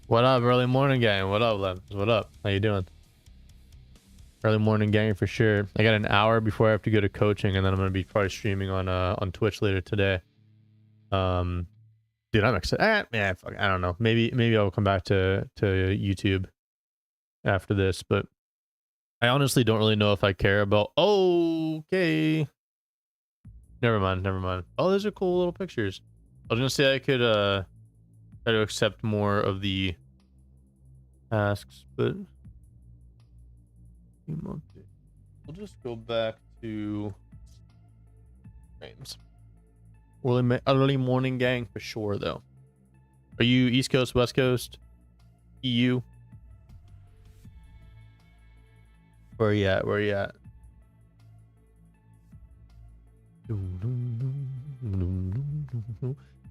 What up, early morning gang? What up, Lev? What up? How you doing? Early morning gang for sure. I got an hour before I have to go to coaching, and then I'm gonna be probably streaming on Twitch later today. Dude, I'm excited. Yeah, fuck, I don't know. Maybe I'll come back to YouTube after this, but I honestly don't really know if I care about. Okay. Never mind. Oh, those are cool little pictures. I was gonna say I could try to accept more of the tasks, but we'll just go back to frames. Early morning gang for sure, though. Are you East Coast, West Coast, EU? Where are you at? Where are you at?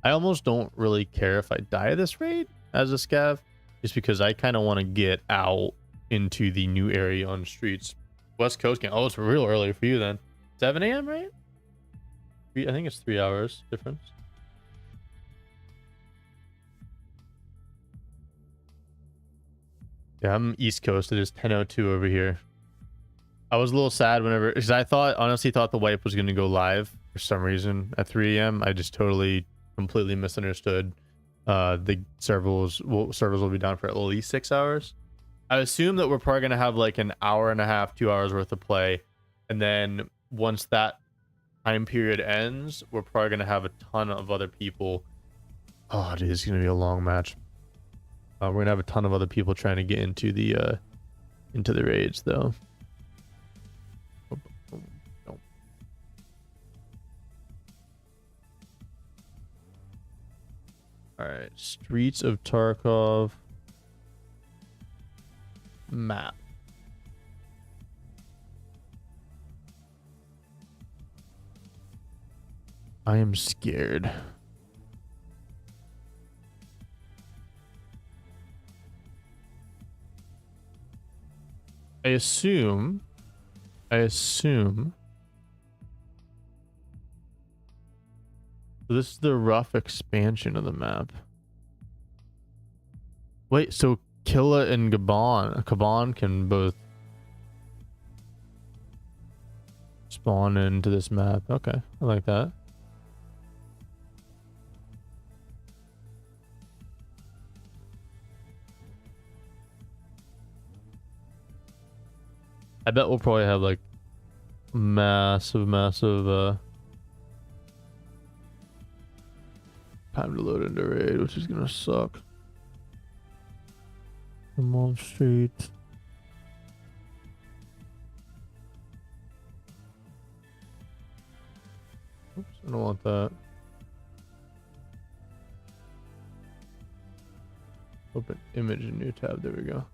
I almost don't really care if I die this raid as a scav, just because I kind of want to get out into the new area on streets. West Coast gang. Oh, it's real early for you then. 7 a.m. right? I think it's 3 hours difference. Yeah, I'm East Coast. It is 10:02 over here. I was a little sad whenever, because I honestly thought the wipe was going to go live for some reason at 3 a.m. I just completely misunderstood. The servers will be down for at least 6 hours. I assume that we're probably going to have like an hour and a half, 2 hours worth of play. And then once that time period ends, we're probably going to have a ton of other people. Oh, dude, it's going to be a long match. We're going to have a ton of other people trying to get into the raids though. All right, Streets of Tarkov map. I am scared. I assume this is the rough expansion of the map. Wait, so Killa and KABAN can both spawn into this map. Okay, I like that. I bet we'll probably have like massive time to load into raid, which is gonna suck. I'm on street. Oops, I don't want that. Open image in new tab. There we go.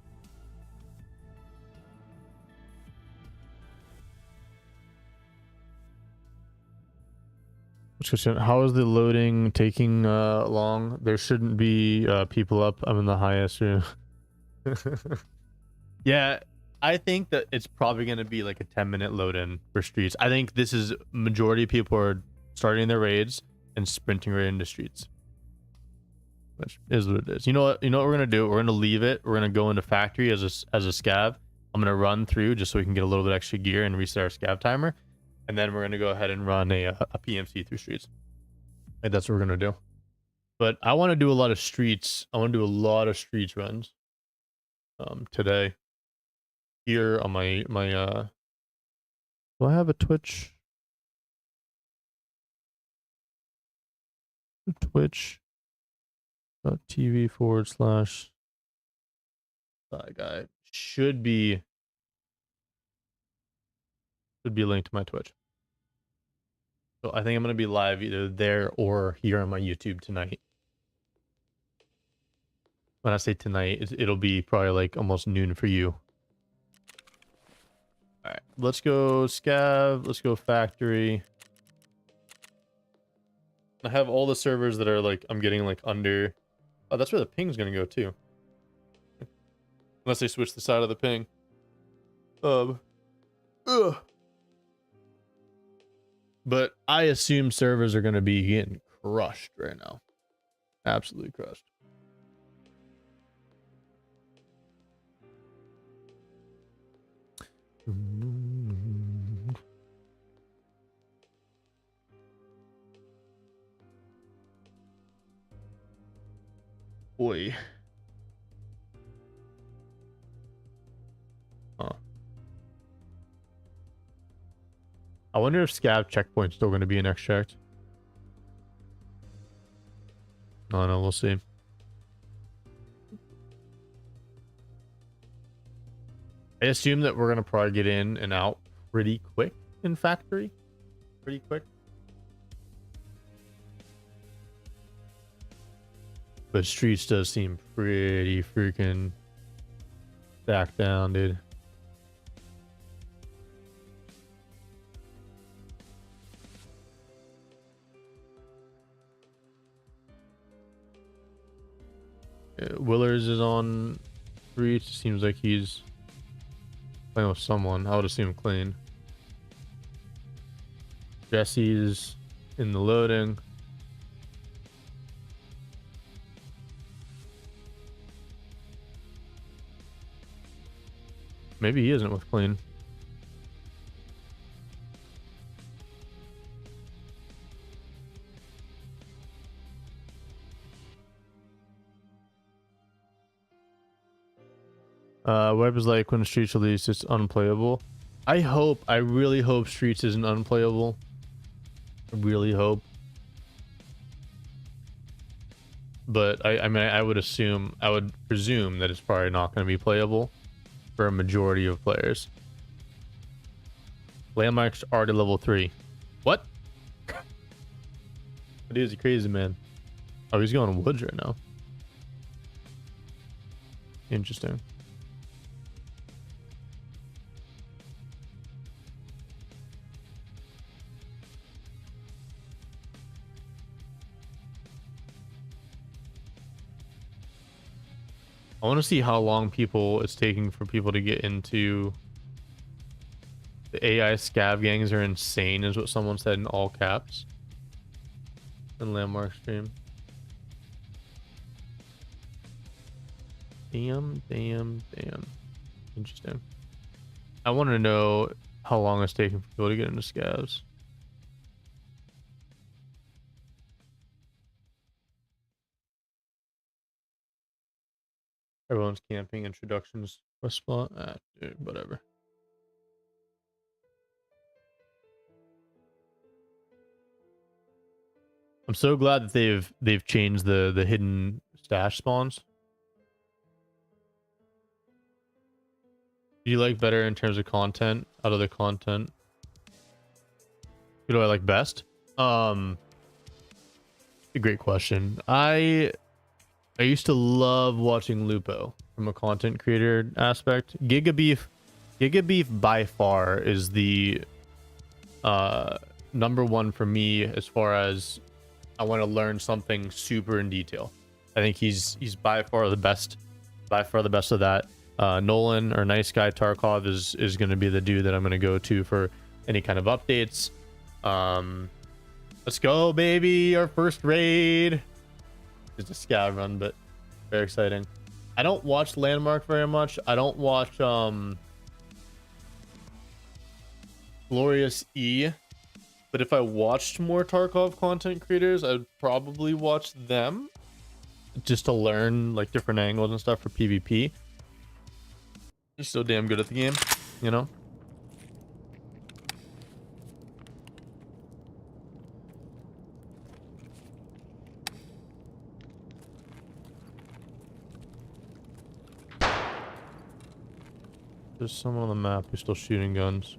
How is the loading taking long? There shouldn't be people up. I'm in the highest room. Yeah, I think that it's probably going to be like a 10-minute load in for streets. I think this is majority of people are starting their raids and sprinting right into streets, which is what it is. You know what we're going to do? We're going to leave it. We're going to go into factory as a scav. I'm going to run through just so we can get a little bit extra gear and reset our scav timer. And then we're going to go ahead and run a PMC through streets. And that's what we're going to do. But I want to do a lot of streets. I want to do a lot of streets runs today. Here on my do I have a Twitch? Twitch.tv/. Guy should be linked to my Twitch. So I think I'm going to be live either there or here on my YouTube tonight. When I say tonight, it'll be probably like almost noon for you. All right, let's go scav. Let's go factory. I have all the servers that are like, I'm getting like under. Oh, that's where the ping's going to go too. Unless they switch the side of the ping. Ugh. But I assume servers are going to be getting crushed right now. Absolutely crushed. Boy. Huh. I wonder if scav checkpoint's still going to be an extract. Oh no, we'll see. I assume that we're going to probably get in and out pretty quick in factory. Pretty quick. But streets does seem pretty freaking back down, dude. Willers is on streets. Seems like he's playing with someone. I would assume clean. Jesse's in the loading. Maybe he isn't with clean. Web is like when Streets released, it's unplayable. I really hope Streets isn't unplayable. I really hope. But I mean, I would presume that it's probably not going to be playable for a majority of players. Landmarks are to level 3. What? What is he crazy, man? Oh, he's going woods right now. Interesting. I want to see how long it's taking for people to get into the AI scav gangs are insane, is what someone said in all caps in Landmark stream. Damn. Interesting. I want to know how long it's taking for people to get into scavs. Everyone's camping introductions West spot. Ah, dude, whatever. I'm so glad that they've changed the hidden stash spawns. Do you like better in terms of content? Out of the content, who do I like best? A great question. I used to love watching Lupo from a content creator aspect. Gigabeef by far is the number one for me as far as I want to learn something super in detail. I think he's by far the best of that. Nolan or Nice Guy Tarkov is going to be the dude that I'm going to go to for any kind of updates. Let's go, baby, our first raid. Just a scav run, but very exciting. I don't watch Landmark very much. I don't watch Glorious E, but if I watched more Tarkov content creators, I'd probably watch them just to learn like different angles and stuff for PvP. They're so damn good at the game, you know. There's someone on the map who's still shooting guns.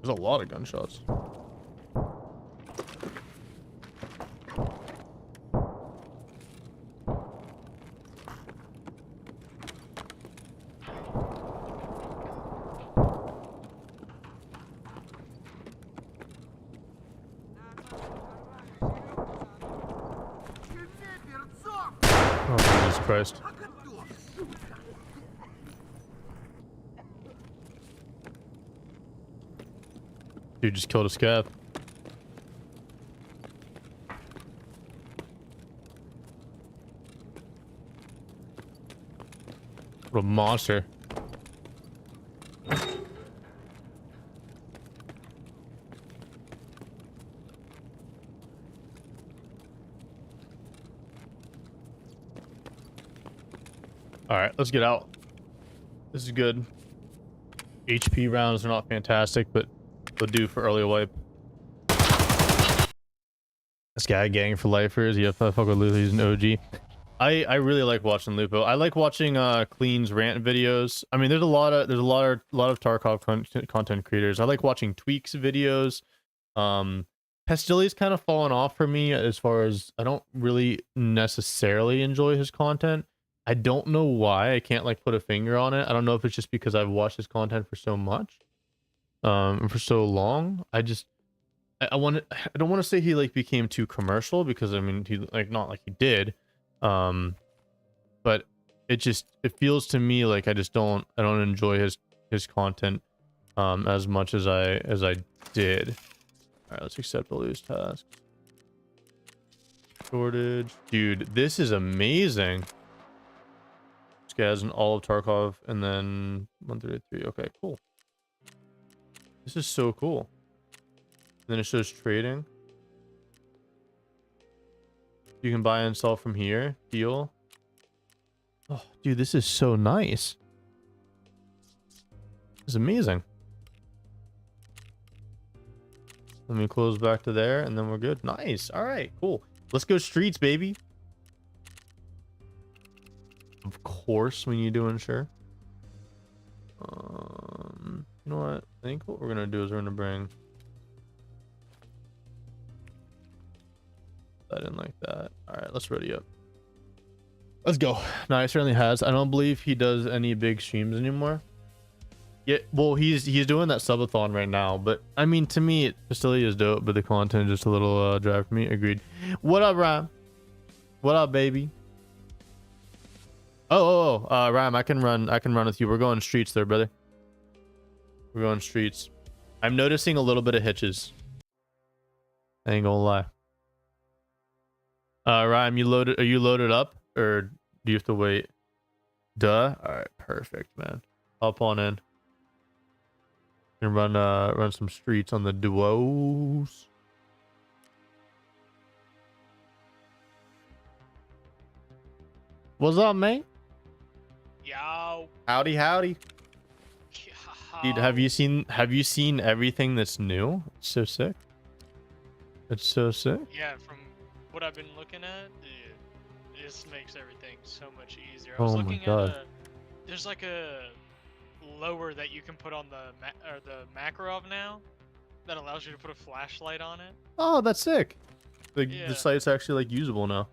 There's a lot of gunshots. Jesus Christ. Dude just killed a scab. What a monster. Alright, let's get out. This is good. HP rounds are not fantastic, but they'll do for early wipe. This guy gang for lifers. Yeah, fuck with Lupo, he's an OG. I really like watching Lupo. I like watching Clean's rant videos. I mean, there's a lot of Tarkov content creators. I like watching Tweak's videos. Pestili's kind of fallen off for me as far as I don't really necessarily enjoy his content. I don't know why. I can't like put a finger on it. I don't know if it's just because I've watched his content for so much, and for so long. I don't want to say he like became too commercial, because I mean he like not like he did, but it feels to me like I don't enjoy his content as much as I did. All right, let's accept the loose task. Shortage, dude, this is amazing. This guy has an all of Tarkov and then 133. Okay, cool. This is so cool. And then it shows trading. You can buy and sell from here. Deal. Oh, dude, this is so nice. This is amazing. Let me close back to there, and then we're good. Nice. All right, cool. Let's go streets, baby. Of course, when you're doing sure. You know what? I think what we're gonna do is we're gonna bring that in like that. All right, let's ready up. Let's go. No, he certainly has. I don't believe he does any big streams anymore. Yeah, well, he's doing that subathon right now, but I mean, to me, it still is dope, but the content is just a little dry for me. Agreed. What up, Ryan? What up, baby? Ryan, I can run with you. We're going streets there, brother. We're going streets. I'm noticing a little bit of hitches. I ain't gonna lie. Ryan, are you loaded up, or do you have to wait? Duh. All right, perfect, man. Hop on in. And run some streets on the duos. What's up, man? Yo. Howdy, howdy. Dude, have you seen everything that's new? It's so sick. It's so sick. Yeah, from what I've been looking at, this makes everything so much easier. I was looking at there's like a lower that you can put on the Makarov now that allows you to put a flashlight on it. Oh, that's sick. The site's actually like usable now.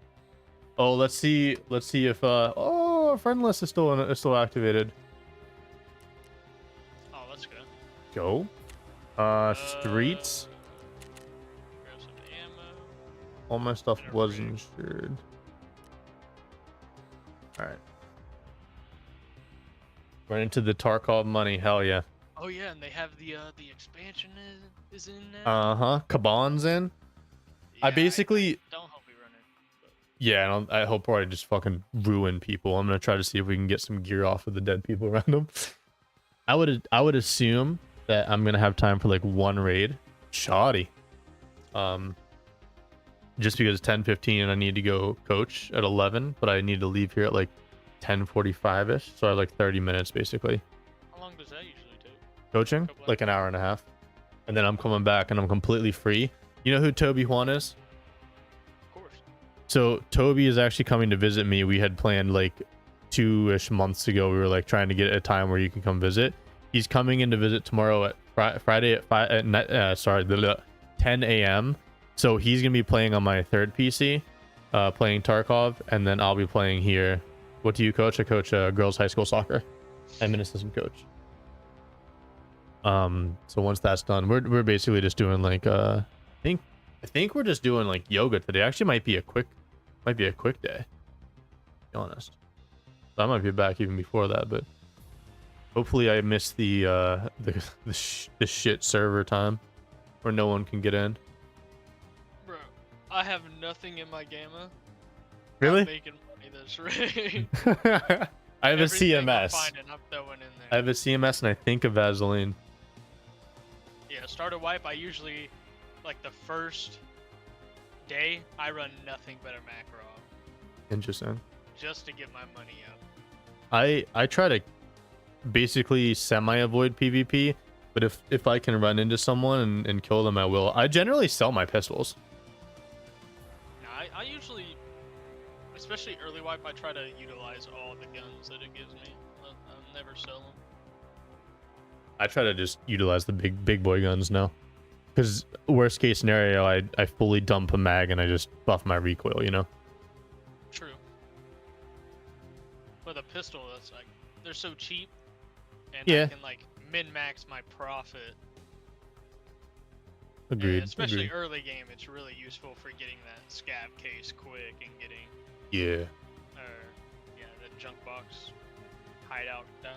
Oh, let's see if our friend list is still activated. Oh, let's go. Go. Streets. Grab some ammo. All my stuff was insured. All right. Run into the Tarkov money. Hell yeah. Oh yeah, and they have the expansion is in now. KABAN's in. Yeah, I basically don't hope we run it. But... Yeah, and I hope I just fucking ruin people. I'm gonna try to see if we can get some gear off of the dead people around them. I would assume that I'm gonna have time for like one raid. Shoddy. Just because it's 10:15 and I need to go coach at 11, but I need to leave here at like 10:45ish, so I have like 30 minutes basically. How long does that usually take? Coaching? Like an hour and a half. And then I'm coming back and I'm completely free. You know who Toby Juan is? Of course. So Toby is actually coming to visit me. We had planned like 2-ish months ago. We were like trying to get a time where you can come visit. He's coming in to visit tomorrow at Friday at 10 a.m. So he's gonna be playing on my third PC, playing Tarkov, and then I'll be playing here. What do you coach? I coach girls high school soccer. I'm an assistant coach. So once that's done, we're basically just doing like I think we're just doing like yoga today. Actually, might be a quick day. be honest. So I might be back even before that, but hopefully I missed the shit server time where no one can get in. Bro, I have nothing in my gamma. Really? I'm making money this rig. I have Everything a I'm CMS. finding, I'm throwing in I there. have a CMS and I think a Vaseline. Yeah, start a wipe. I usually, like the first day, I run nothing but a macro Interesting. just to get my money up. I try to basically semi-avoid PvP, but if I can run into someone and kill them, I will. I generally sell my pistols. Now, I usually, especially early wipe, I try to utilize all the guns that it gives me. I'll never sell them. I try to just utilize the big boy guns now, because worst case scenario, I fully dump a mag and I just buff my recoil, you know. True. But the pistol, that's like, they're so cheap, and Yeah. I can like min-max my profit. Agreed. And especially agreed. early game, it's really useful for getting that scab case quick and getting, Yeah. yeah, the junk box hideout done.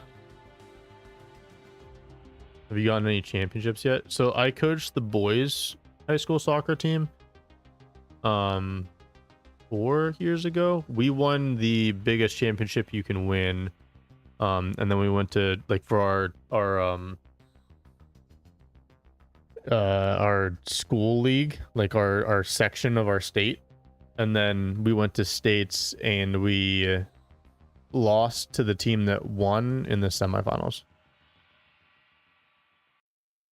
Have you gotten any championships yet? So I coached the boys high school soccer team 4 years ago. We won the biggest championship you can win. And then we went to like for our school league, like our section of our state. And then we went to states and we lost to the team that won in the semifinals.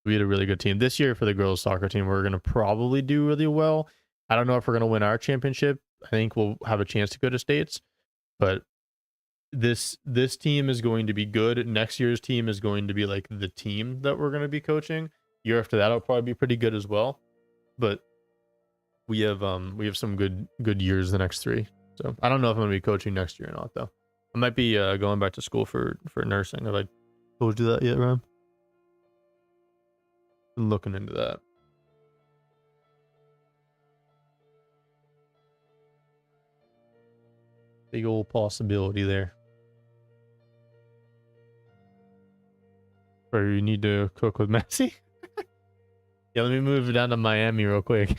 We had a really good team this year. For the girls soccer team, we're going to probably do really well. I don't know if we're going to win our championship. I think we'll have a chance to go to states, but this team is going to be good. Next year's team is going to be like the team that we're going to be coaching. Year after that, it'll probably be pretty good as well. But we have some good years the next 3. So I don't know if I'm going to be coaching next year or not, though. I might be going back to school for nursing. Have I told you that yet, Ryan? Been looking into that. Big old possibility there. Or you need to cook with Messi? Yeah, let me move down to Miami real quick.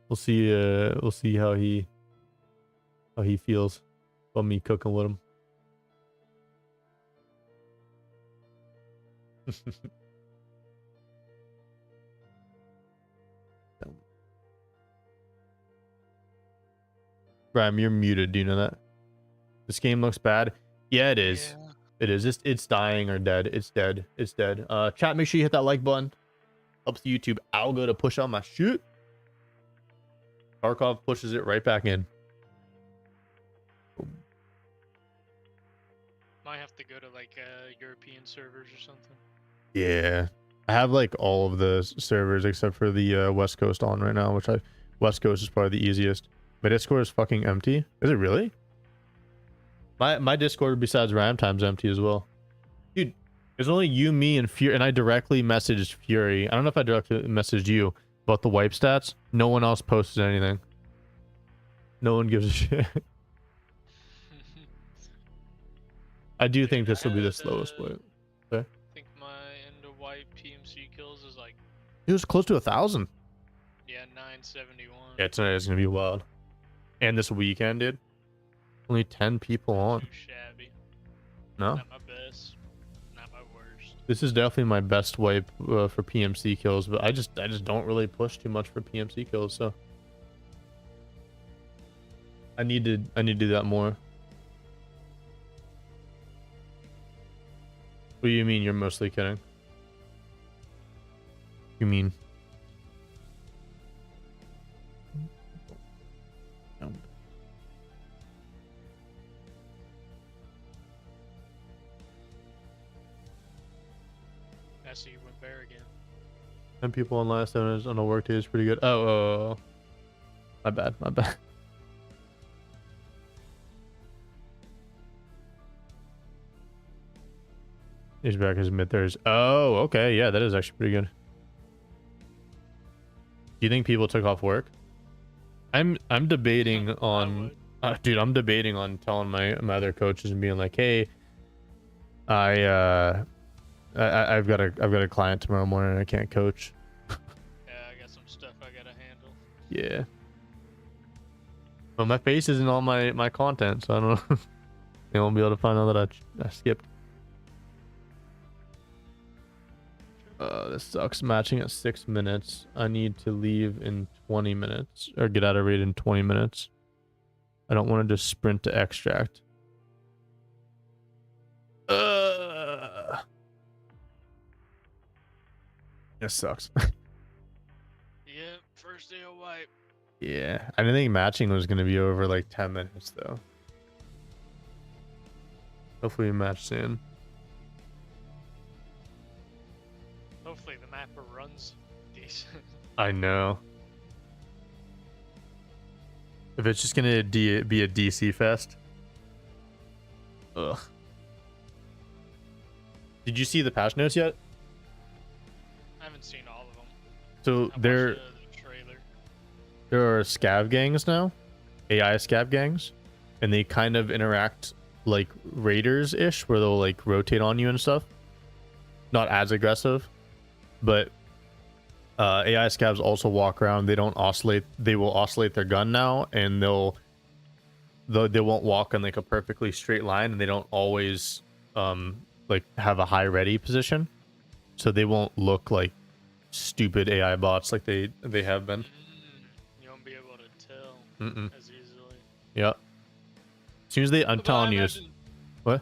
We'll see how he feels about me cooking with him. Brian, you're muted. Do you know that? This game looks bad. Yeah, it is. Yeah. It is. It's dying or dead. It's dead. It's dead. Chat, make sure you hit that like button. Helps the YouTube algo to push out my shit. Tarkov pushes it right back in. Might have to go to like European servers or something. Yeah. I have like all of the servers except for the West Coast on right now, which West Coast is probably the easiest. My Discord is fucking empty. Is it really? My Discord besides Ram Time's empty as well. Dude, there's only you, me, and Fury, and I directly messaged Fury. I don't know if I directly messaged you about the wipe stats. No one else posted anything. No one gives a shit. I do think this will be the slowest wipe. I think my end of wipe PMC kills is like, It was close to 1,000. yeah, 971. Yeah, tonight is gonna be wild. And this weekend, dude. Only 10 people on. Too shabby. No? Not my best. Not my worst. This is definitely my best wipe for PMC kills, but I just don't really push too much for PMC kills, so I need to do that more. What do you mean you're mostly kidding? You mean? I see you went bare again. 10 people on last on a work day is pretty good. Oh, my bad. He's back as mid thirds. Oh, okay, yeah, that is actually pretty good. Do you think people took off work? I'm debating on Dude, I'm debating on telling my other coaches and being like, hey, I've got a client tomorrow morning and I can't coach. Yeah, I got some stuff I gotta handle. Yeah. Well, my face isn't on my content, so I don't know. They won't be able to find out that I skipped. This sucks. Matching at 6 minutes. I need to leave in 20 minutes or get out of raid in 20 minutes. I don't want to just sprint to extract. This sucks. Yep, first day of wipe. Yeah, I didn't think matching was going to be over like 10 minutes though. Hopefully we match soon. Hopefully the map runs decent. I know. If it's just gonna be a DC fest. Ugh. Did you see the patch notes yet? I haven't seen all of them. So I there watched the trailer. are scav gangs now, AI scav gangs, and they kind of interact like raiders-ish, where they'll like rotate on you and stuff. Not as aggressive, but AI scavs also walk around. They don't oscillate. They will oscillate their gun now, and they won't walk in like a perfectly straight line, and they don't always like have a high ready position, so they won't look like stupid AI bots like they have been. You won't be able to tell as easily. Yeah. As soon as they But I unton you, imagine what?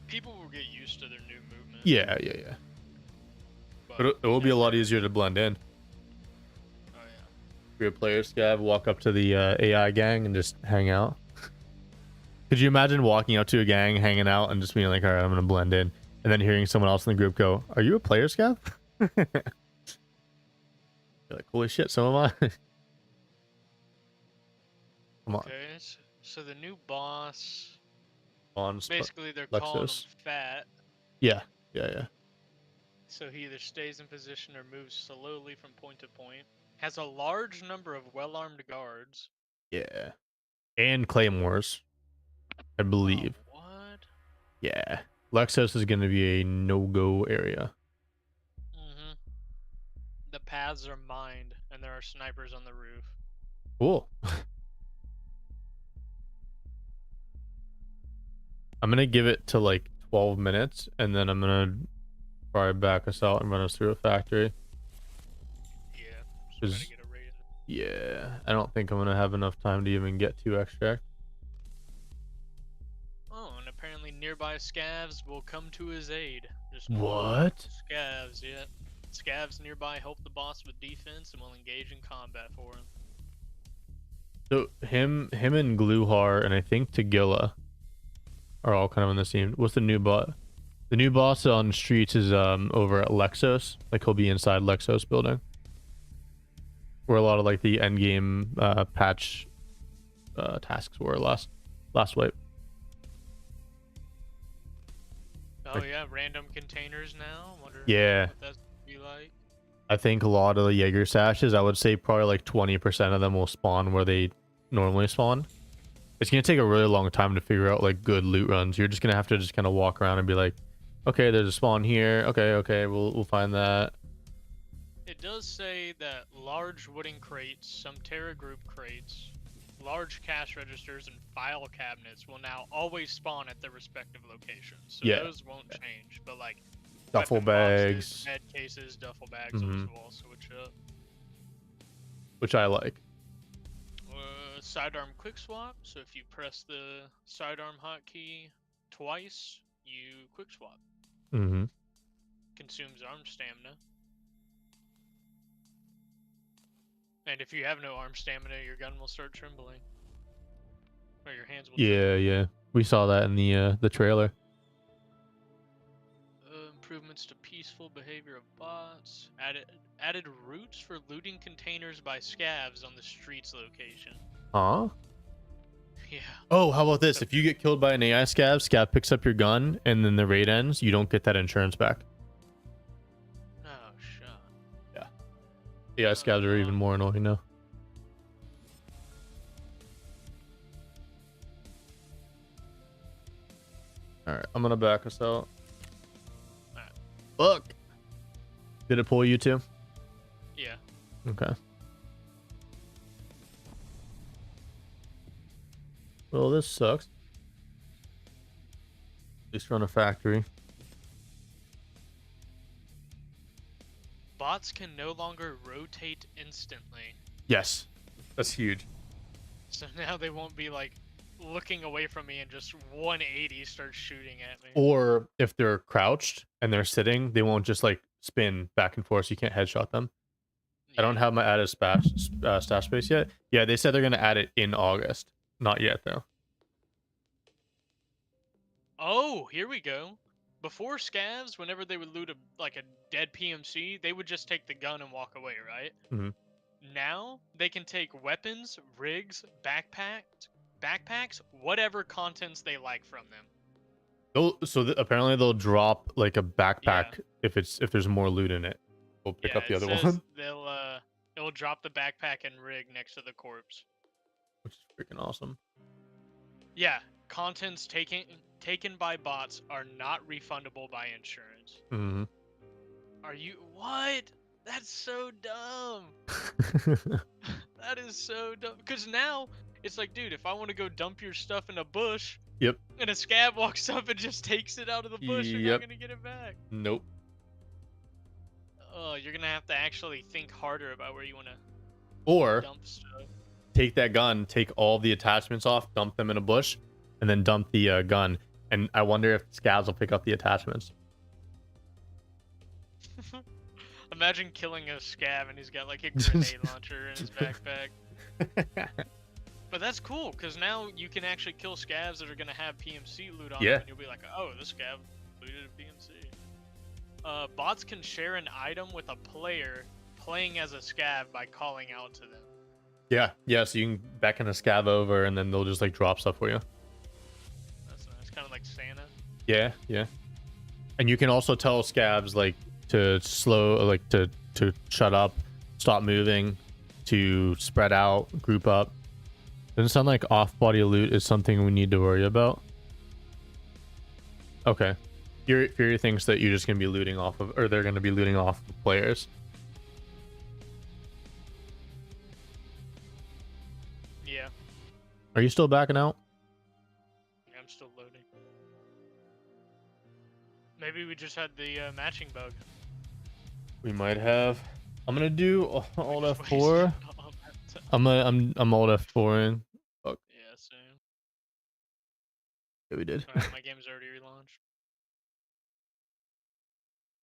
people will get used to their new movement. Yeah. But it will be a lot easier to blend in. Oh yeah. If you're a player scav, walk up to the AI gang and just hang out. Could you imagine walking up to a gang, hanging out, and just being like, all right, I'm going to blend in, and then hearing someone else in the group go, are you a player scav? You're like, holy shit, so am I. Come on. Okay, so the new boss, On basically they're calling him Lexus. fat, Yeah. so he either stays in position or moves slowly from point to point. Has a large number of well-armed guards. Yeah. And claymores, I believe. Oh, what? Yeah. Lexus is going to be a no-go area. Mm-hmm. The paths are mined, and there are snipers on the roof. Cool. I'm going to give it to like 12 minutes, and then I'm going to probably back us out and run us through a factory. Yeah, just gotta get a raid in. Yeah, I don't think I'm going to have enough time to even get to extract. Oh, and apparently nearby scavs will come to his aid. Just What? Scavs, yeah. Scavs nearby help the boss with defense and will engage in combat for him. So him and Gluhar and I think Tagilla are all kind of in the same. What's the new bot? The new boss on streets is over at Lexos. Like he'll be inside Lexos building, where a lot of like the end game patch tasks were last wipe. Oh yeah, random containers now. Wonder Yeah. what that's gonna be like. I think a lot of the Jaeger stashes, I would say probably like 20% of them will spawn where they normally spawn. It's gonna take a really long time to figure out like good loot runs. You're just gonna have to just kind of walk around and be like, okay, there's a spawn here. Okay, we'll find that. It does say that large wooden crates, some Terra group crates, large cash registers, and file cabinets will now always spawn at their respective locations. So Yeah. those won't change, but like Duffel weapon boxes, bags. med cases, duffel bags, those will all switch up. Which I like. Sidearm quick swap. So if you press the sidearm hotkey twice, you quick swap. Mm-hmm. Consumes arm stamina. And if you have no arm stamina, your gun will start trembling. Or your hands will tremble. Yeah. We saw that in the trailer. Improvements to peaceful behavior of bots. Added routes for looting containers by scavs on the streets location. Huh? Yeah. Oh, how about this? If you get killed by an AI scav picks up your gun, and then the raid ends, you don't get that insurance back. Oh, shut. AI scavs are even more annoying now. All right, I'm gonna back us out. Alright. Fuck. Did it pull you too? Yeah. Okay. Well, this sucks. At least we're on a factory. Bots can no longer rotate instantly. Yes, that's huge. So now they won't be like looking away from me and just 180 start shooting at me. Or if they're crouched and they're sitting, they won't just like spin back and forth so you can't headshot them. I don't have my added stash space yet. Yeah, they said they're gonna add it in August. Not yet though. Oh, here we go. Before scavs, whenever they would loot like a dead PMC, they would just take the gun and walk away, right? Mhm. Now they can take weapons, rigs, backpacks, whatever contents they like from them. Apparently they'll drop like a backpack if there's more loot in it. We'll pick up the it other says one, it'll drop the backpack and rig next to the corpse. which is freaking awesome. Yeah, contents taken by bots are not refundable by insurance. Mm-hmm. Are you what? That's so dumb. That is so dumb. Because now it's like, dude, if I want to go dump your stuff in a bush, Yep. and a scab walks up and just takes it out of the bush, you're not gonna get it back. Nope. Oh, you're gonna have to actually think harder about where you want to Or dump stuff. take that gun, take all the attachments off, dump them in a bush, and then dump the gun. And I wonder if scabs will pick up the attachments. Imagine killing a scab and he's got like a grenade launcher in his backpack. But that's cool, because now you can actually kill scabs that are going to have PMC loot on them, and you'll be like, oh, this scab looted a PMC. Bots can share an item with a player playing as a scab by calling out to them. Yeah, so you can beckon a scab over, and then they'll just like drop stuff for you. That's nice, kind of like Santa. Yeah. And you can also tell scabs like to slow, like to shut up, stop moving, to spread out, group up. Doesn't sound like off-body loot is something we need to worry about. Okay. Fury thinks that you're just going to be looting off of, or they're going to be looting off of players. Yeah. Are you still backing out? I'm still loading. Maybe we just had the matching bug. We might have. I'm going to do Alt Just F4. wasted all that time. I'm Alt F4ing. Fuck. Yeah, same. Yeah, we did. Alright, my game's already relaunched.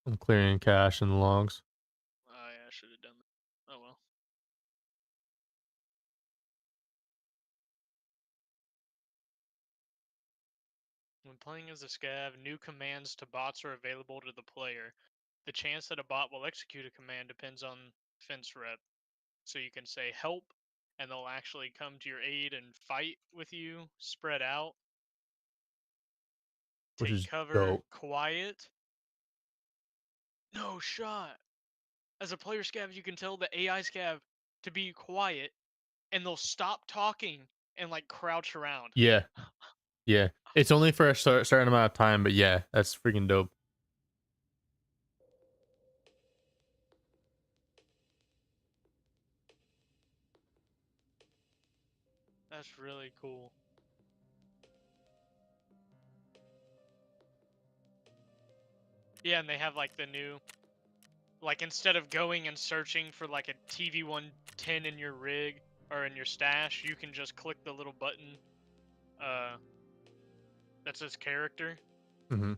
I'm clearing cache and logs. Oh yeah, I should have done that. Oh well. When playing as a scav, new commands to bots are available to the player. The chance that a bot will execute a command depends on fence rep. So you can say help, and they'll actually come to your aid and fight with you, spread out, Which take is cover, dope. quiet. No shot. As a player scav, you can tell the AI scav to be quiet, and they'll stop talking and like crouch around. Yeah. It's only for a certain amount of time, but yeah, that's freaking dope. That's really cool. Yeah, and they have like the new, like instead of going and searching for like a TV 110 in your rig or in your stash, you can just click the little button that says character, Mm-hmm.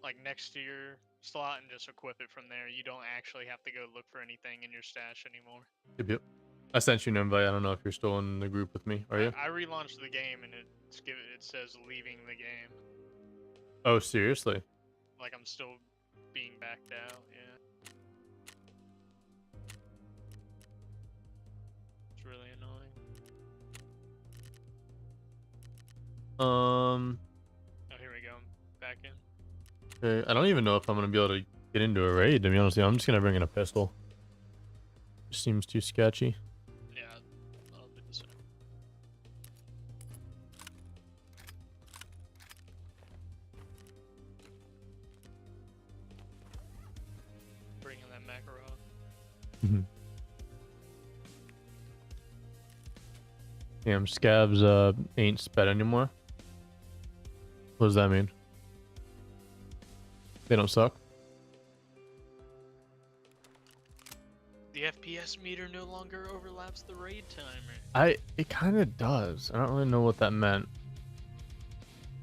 like next to your slot, and just equip it from there. You don't actually have to go look for anything in your stash anymore. Yep. I sent you an invite. I don't know if you're still in the group with me. Are you? I relaunched the game and it says leaving the game. Oh, seriously? Like I'm still being backed out. Yeah. It's really annoying. Oh, here we go. I'm back in. okay. I don't even know if I'm gonna be able to get into a raid. To be honest, I'm just gonna bring in a pistol. Seems too sketchy. Yeah, I'll do the same. bringing that Makarov. Damn, scabs ain't sped anymore. What does that mean? They don't suck? The FPS meter no longer overlaps the raid timer. It kind of does. I don't really know what that meant.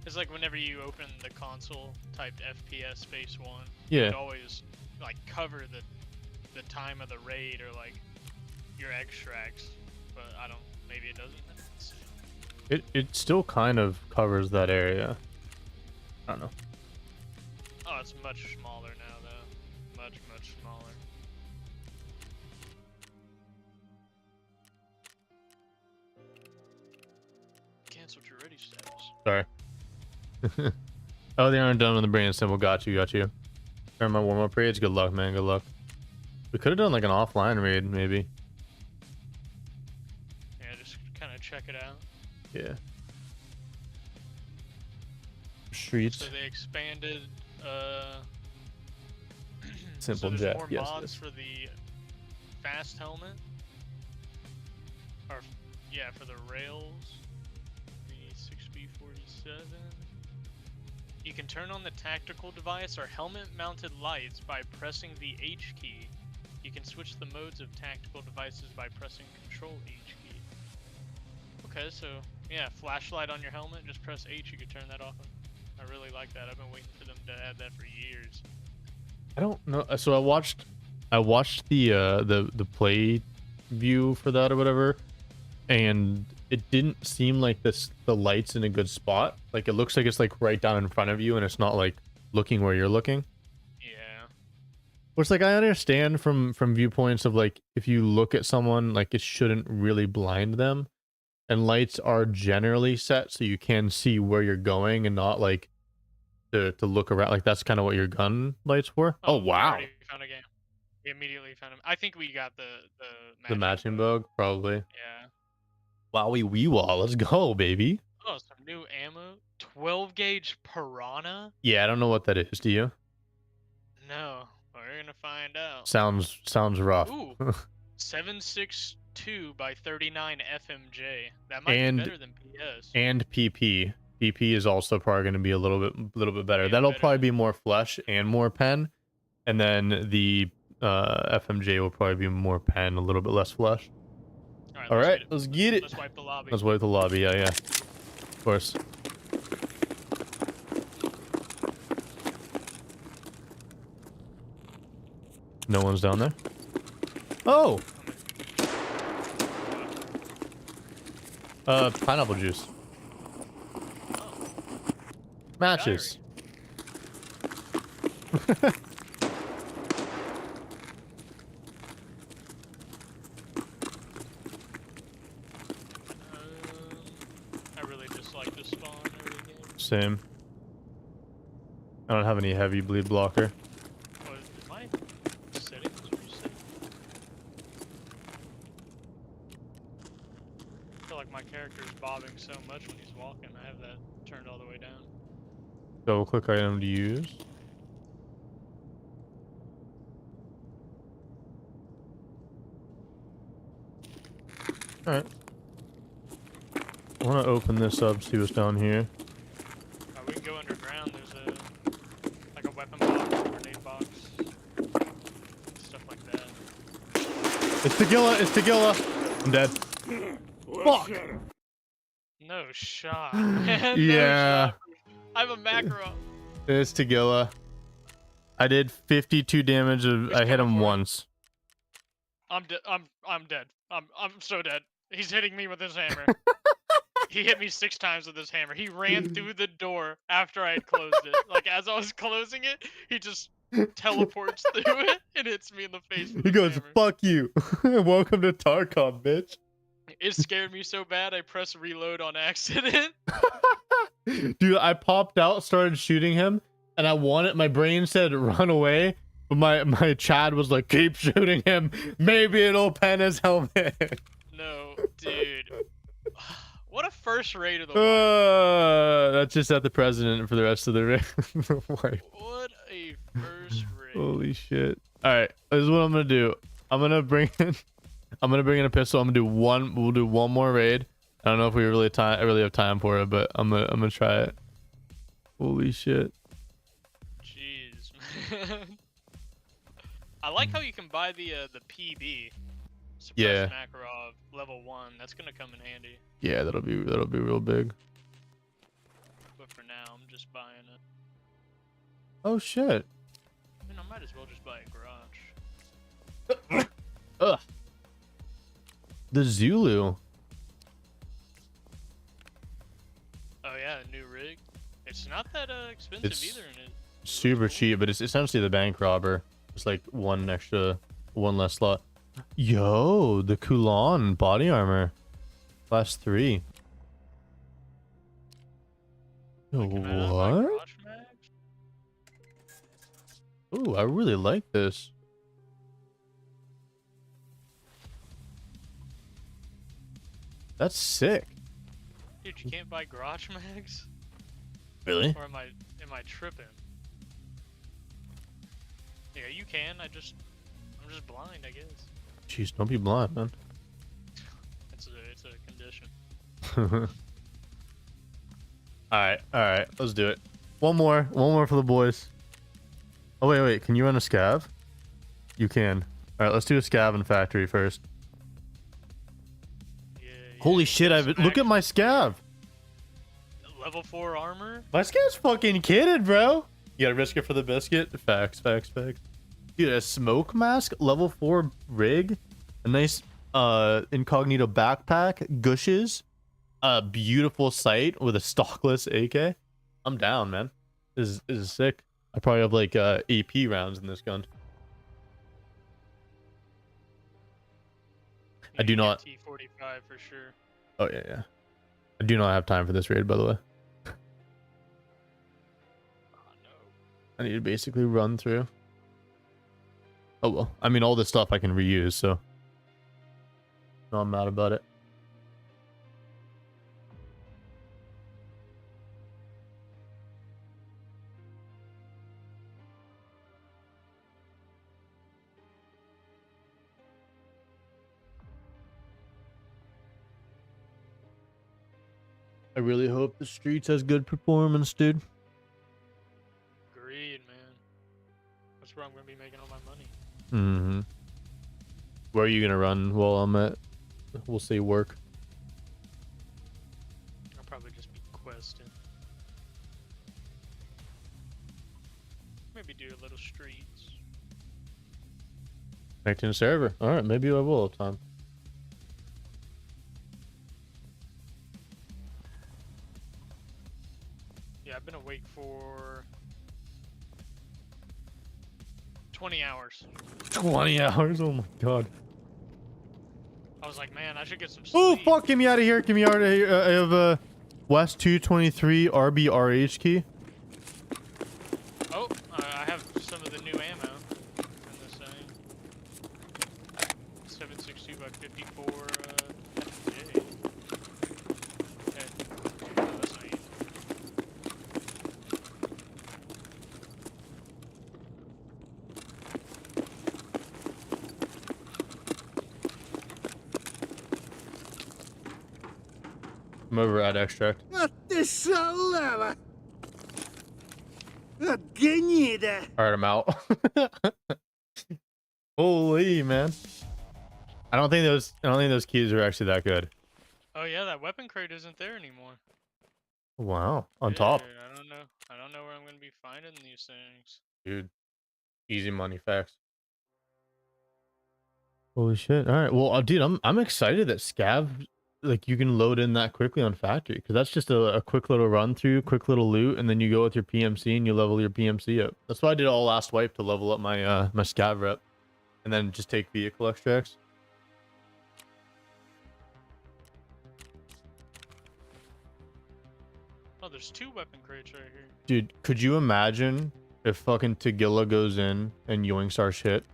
It's like whenever you open the console typed FPS space 1, Yeah. it always like cover the time of the raid or like your extracts, but I don't. Maybe it doesn't. Let's see. It still kind of covers that area. I don't know. Oh, it's much smaller now though. Much smaller. Canceled your ready status. Sorry. Oh, they aren't done with the brain symbol. Got you. Turn my warm up raids. Good luck, man. Good luck. We could have done like an offline raid, maybe. Yeah, just kind of check it out. Yeah. Streets. So they expanded. Simple so jet. More Yes. mods for the fast helmet. Or yeah, for the rails. The 6B47. You can turn on the tactical device or helmet-mounted lights by pressing the H key. You can switch the modes of tactical devices by pressing Control H key. Okay, so yeah, flashlight on your helmet, just press H, you can turn that off. I really like that. I've been waiting for them to add that for years. I don't know. So I watched the play view for that or whatever, and it didn't seem like the light's in a good spot. Like it looks like it's like right down in front of you, and it's not like looking where you're looking. Yeah. Which like I understand from viewpoints of like if you look at someone, like it shouldn't really blind them, and lights are generally set so you can see where you're going and not like to look around. Like that's kind of what your gun lights for. Oh We wow. already found a game. We immediately found him. I think we got The matching bug, probably. Yeah. Wowie wee wall, let's go, baby. Oh, some new ammo. 12 gauge Piranha? Yeah, I don't know what that is. Do you? No, we're gonna find out. Sounds rough. Ooh, 762 by 39 FMJ. That might And- be better than PS. And PP. PP is also probably going to be a little bit better. Yeah, That'll better. probably be more flesh and more pen, and then the FMJ will probably be more pen, a little bit less flesh. All right, let's get it. Let's wipe the lobby. Let's wipe the lobby. Yeah. Of course. No one's down there. Oh. Pineapple juice. Matches. I really dislike this spawn early game. Same. I don't have any heavy bleed blocker. What, am I settings or setting? I feel like my character is bobbing so much when he's walking. I have that turned all the way down. Double click item to use. Alright. I want to open this up, see what's down here. We can go underground. There's like a weapon box, a grenade box, stuff like that. It's Tagilla! I'm dead. Fuck! No shot. Man. Yeah. No shot. I have a macro. It's Tagilla. I did 52 damage. I hit him once. I'm dead. I'm dead. I'm so dead. He's hitting me with his hammer. He hit me 6 times with his hammer. He ran through the door after I had closed it. Like as I was closing it, he just teleports through it and hits me in the face with He his goes, hammer. fuck you. Welcome to Tarkov, bitch. It scared me so bad I pressed reload on accident. Dude, I popped out, started shooting him, and I wanted, my brain said run away, but my Chad was like, keep shooting him. Maybe it'll pen his helmet. No, dude. What a first raid of the wipe. That's just at the president for the rest of the raid. What a first raid. Holy shit. All right, this is what I'm gonna do. I'm gonna bring in. I'm gonna bring in a pistol. I'm gonna do one. We'll do one more raid. I don't know if we really have time for it, but I'm gonna try it. Holy shit! Jeez, man. I like how you can buy the PB. Yeah. Suppressed Makarov level 1. That's gonna come in handy. Yeah, that'll be real big. But for now, I'm just buying it. Oh shit! I mean, I might as well just buy a garage. Ugh. The Zulu. Oh yeah, a new rig. It's not that expensive It's either, and it's super cheap, but it's essentially the bank robber. It's like one less slot. Yo, the Kulan body armor, class 3. Yo, what? Ooh, I really like this. That's sick. Dude, you can't buy garage mags? Really? Or am I tripping? Yeah, you can. I'm just blind, I guess. Jeez, don't be blind, man. It's a condition. All right, let's do it. One more for the boys. Oh wait, can you run a scav? You can. All right, let's do a scav in factory first. Yeah, Holy shit! Look at my scav. Level 4 armor. My scav's fucking kitted, bro. You gotta risk it for the biscuit. Facts. Dude, a smoke mask, level 4 rig, a nice incognito backpack, gushes, a beautiful sight with a stockless AK. I'm down, man. This is sick. I probably have like AP rounds in this gun. I do not. T45 for sure. Oh yeah. I do not have time for this raid, by the way. Oh no. I need to basically run through. Oh well. I mean, all this stuff I can reuse, so no, I'm mad about it. I really hope the streets has good performance, dude. Agreed, man. That's where I'm gonna be making all my money. Mm-hmm. Where are you gonna run while I'm at, we'll say, work? I'll probably just be questing. Maybe do a little streets. Connecting a server. Alright, maybe I will have time. Yeah, I've been awake for 20 hours. 20 hours? Oh my god. I was like, man, I should get some sleep. Oh fuck, get me out of here. Get me out of here. I have a West 223 RBRH key. Oh, I have some of the new ammo in this thing. 7.62 by 54 FJ. Okay. No, that's not you. I'm over at extract. Alright, I'm out. Holy man. I don't think those keys are actually that good. Oh yeah, that weapon crate isn't there anymore. Wow. On top. Dude, I don't know where I'm gonna be finding these things. Dude. Easy money, facts. Holy shit. All right. Well, dude, I'm excited that scav, like, you can load in that quickly on factory, because that's just a quick little run through, quick little loot, and then you go with your PMC and you level your PMC up. That's why I did all last wipe, to level up my my scav rep, and then just take vehicle extracts. Oh, there's 2 weapon crates right here. Dude, could you imagine if fucking Tagilla goes in and yoinks our shit,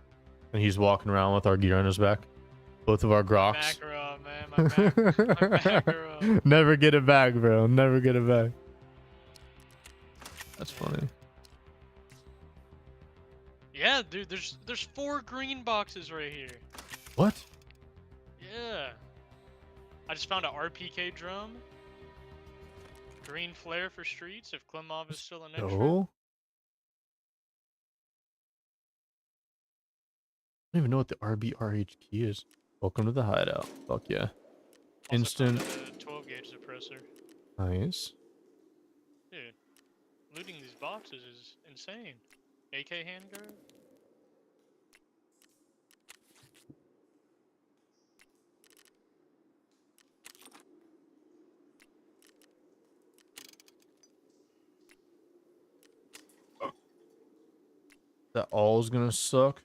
and he's walking around with our gear on his back? Both of our Groks. Makarov, man, my Makarov. Never get it back, bro. Never get it back. That's funny. Yeah, dude. There's 4 green boxes right here. What? Yeah. I just found a RPK drum. Green flare for streets if Klimov is still an extra. No. I don't even know what the RBRH key is. Welcome to the hideout. Fuck yeah. Also found Instant. a 12 gauge suppressor. Nice. Dude, looting these boxes is insane. AK handgun. That all's gonna suck.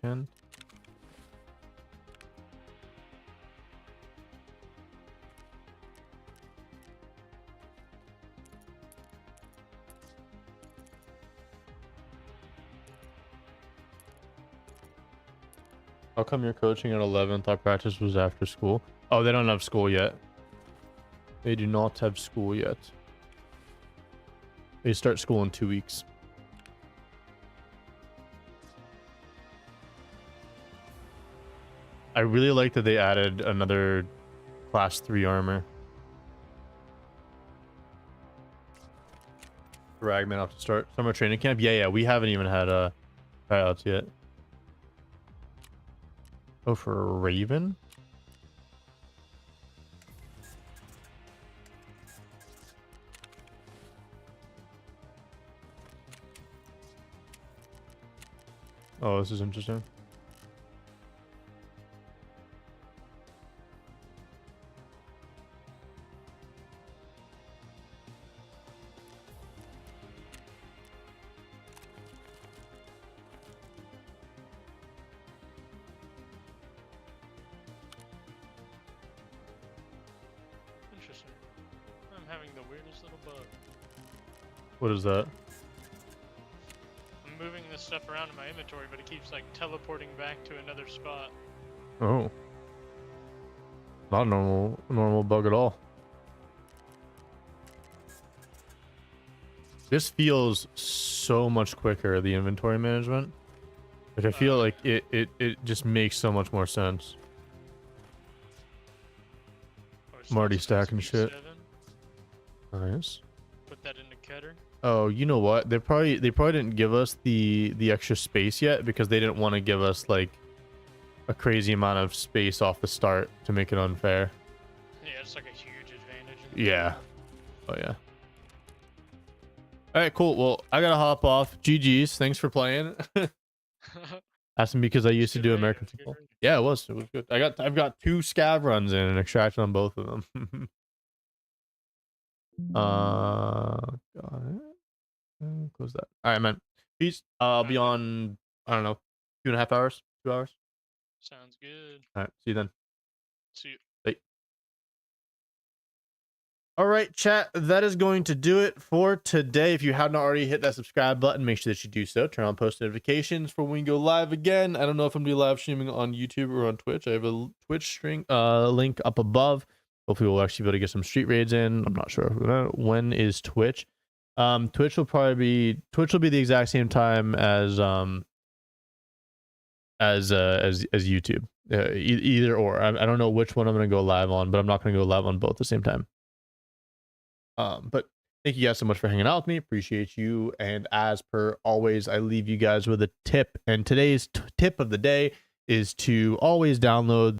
Ken. How come you're coaching at 11th? Our practice was after school. Oh, they don't have school yet. They do not have school yet. They start school in 2 weeks. I really like that they added another class 3 armor. Ragman off to start summer training camp. Yeah, we haven't even had tryouts yet. Oh, for a Raven? Oh, this is interesting. Interesting. I'm having the weirdest little bug. What is that? I'm moving this stuff around in my inventory, but it keeps like teleporting back to another spot. Oh. Not a normal bug at all. This feels so much quicker, the inventory management. Like I feel like it just makes so much more sense. Or I'm already Starts stacking at shit. 7. Nice. Put that into Keter. Oh, you know what? They probably didn't give us the extra space yet because they didn't want to give us like a crazy amount of space off the start to make it unfair. Yeah, it's like a huge advantage. In Yeah. Oh yeah. All right, cool. Well, I gotta hop off. GG's. Thanks for playing. Asking because I used to do American football. Yeah, it was good. I've got 2 scav runs in and extraction on both of them. Got it. Close that. All right, man. Peace. I'll be on. I don't know, 2.5 hours. 2 hours. Sounds good. All right. See you then. See you. Bye. All right, chat. That is going to do it for today. If you have not already hit that subscribe button, make sure that you do so. Turn on post notifications for when we go live again. I don't know if I'm gonna be live streaming on YouTube or on Twitch. I have a Twitch link up above. Hopefully, we'll actually be able to get some street raids in. I'm not sure when is Twitch. Twitch will be the exact same time as YouTube. Either or. I don't know which one I'm gonna go live on, but I'm not gonna go live on both at the same time. But thank you guys so much for hanging out with me. Appreciate you. And as per always, I leave you guys with a tip. And today's tip of the day is to always download